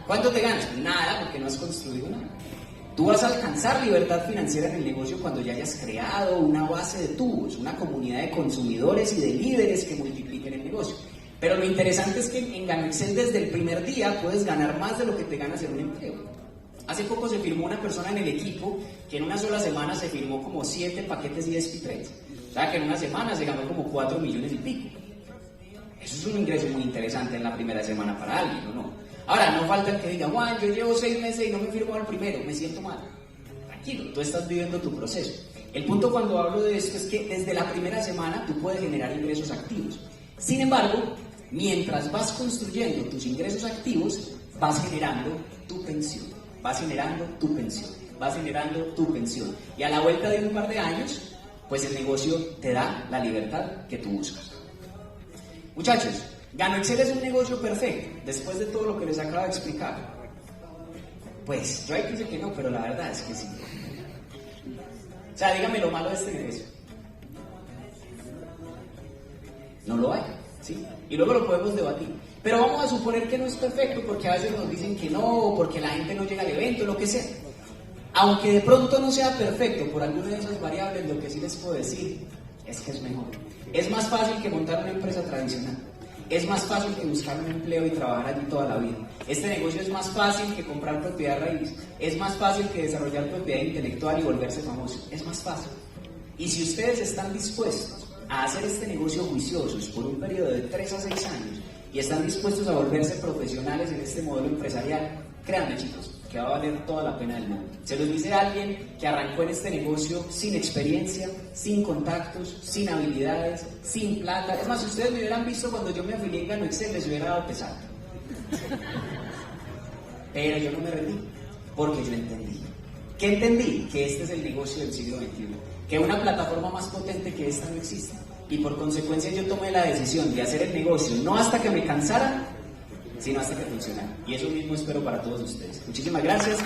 ¿Cuánto te ganas? Nada, porque no has construido nada. Tú vas a alcanzar libertad financiera en el negocio cuando ya hayas creado una base de tubos, una comunidad de consumidores y de líderes que multipliquen el negocio. Pero lo interesante es que en Ganexel desde el primer día puedes ganar más de lo que te ganas en un empleo. Hace poco se firmó una persona en el equipo que en una sola semana se firmó como 7 paquetes ESP3. O sea que en una semana se ganó como 4 millones y pico. Eso es un ingreso muy interesante en la primera semana para alguien, ¿o no? Ahora, no falta el que diga, Juan, yo llevo 6 meses y no me firmo al primero, me siento mal. Tranquilo, tú estás viviendo tu proceso. El punto cuando hablo de esto es que desde la primera semana tú puedes generar ingresos activos. Sin embargo, mientras vas construyendo tus ingresos activos, vas generando tu pensión, vas generando tu pensión, vas generando tu pensión. Y a la vuelta de un par de años, pues el negocio te da la libertad que tú buscas. Muchachos, Gano Excel es un negocio perfecto, después de todo lo que les acabo de explicar. Pues yo hay que decir que no, pero la verdad es que sí. O sea, dígame lo malo de este negocio. No lo hay, ¿sí? Y luego lo podemos debatir. Pero vamos a suponer que no es perfecto porque a veces nos dicen que no, o porque la gente no llega al evento, lo que sea. Aunque de pronto no sea perfecto por alguna de esas variables, lo que sí les puedo decir es que es mejor. Es más fácil que montar una empresa tradicional. Es más fácil que buscar un empleo y trabajar allí toda la vida. Este negocio es más fácil que comprar propiedad raíz. Es más fácil que desarrollar propiedad intelectual y volverse famoso. Es más fácil. Y si ustedes están dispuestos a hacer este negocio juiciosos por un periodo de 3 a 6 años y están dispuestos a volverse profesionales en este modelo empresarial, créanme chicos, que va a valer toda la pena del mundo. Se los dice alguien que arrancó en este negocio sin experiencia, sin contactos, sin habilidades, sin plata. Es más, si ustedes me hubieran visto cuando yo me afilié en Gano Excel, les hubiera dado pesar. Pero yo no me rendí, porque yo entendí. ¿Qué entendí? Que este es el negocio del siglo XXI. Que una plataforma más potente que esta no existe. Y por consecuencia yo tomé la decisión de hacer el negocio, no hasta que me cansara, sino hasta que funcionara. Y eso mismo espero para todos ustedes. Muchísimas gracias.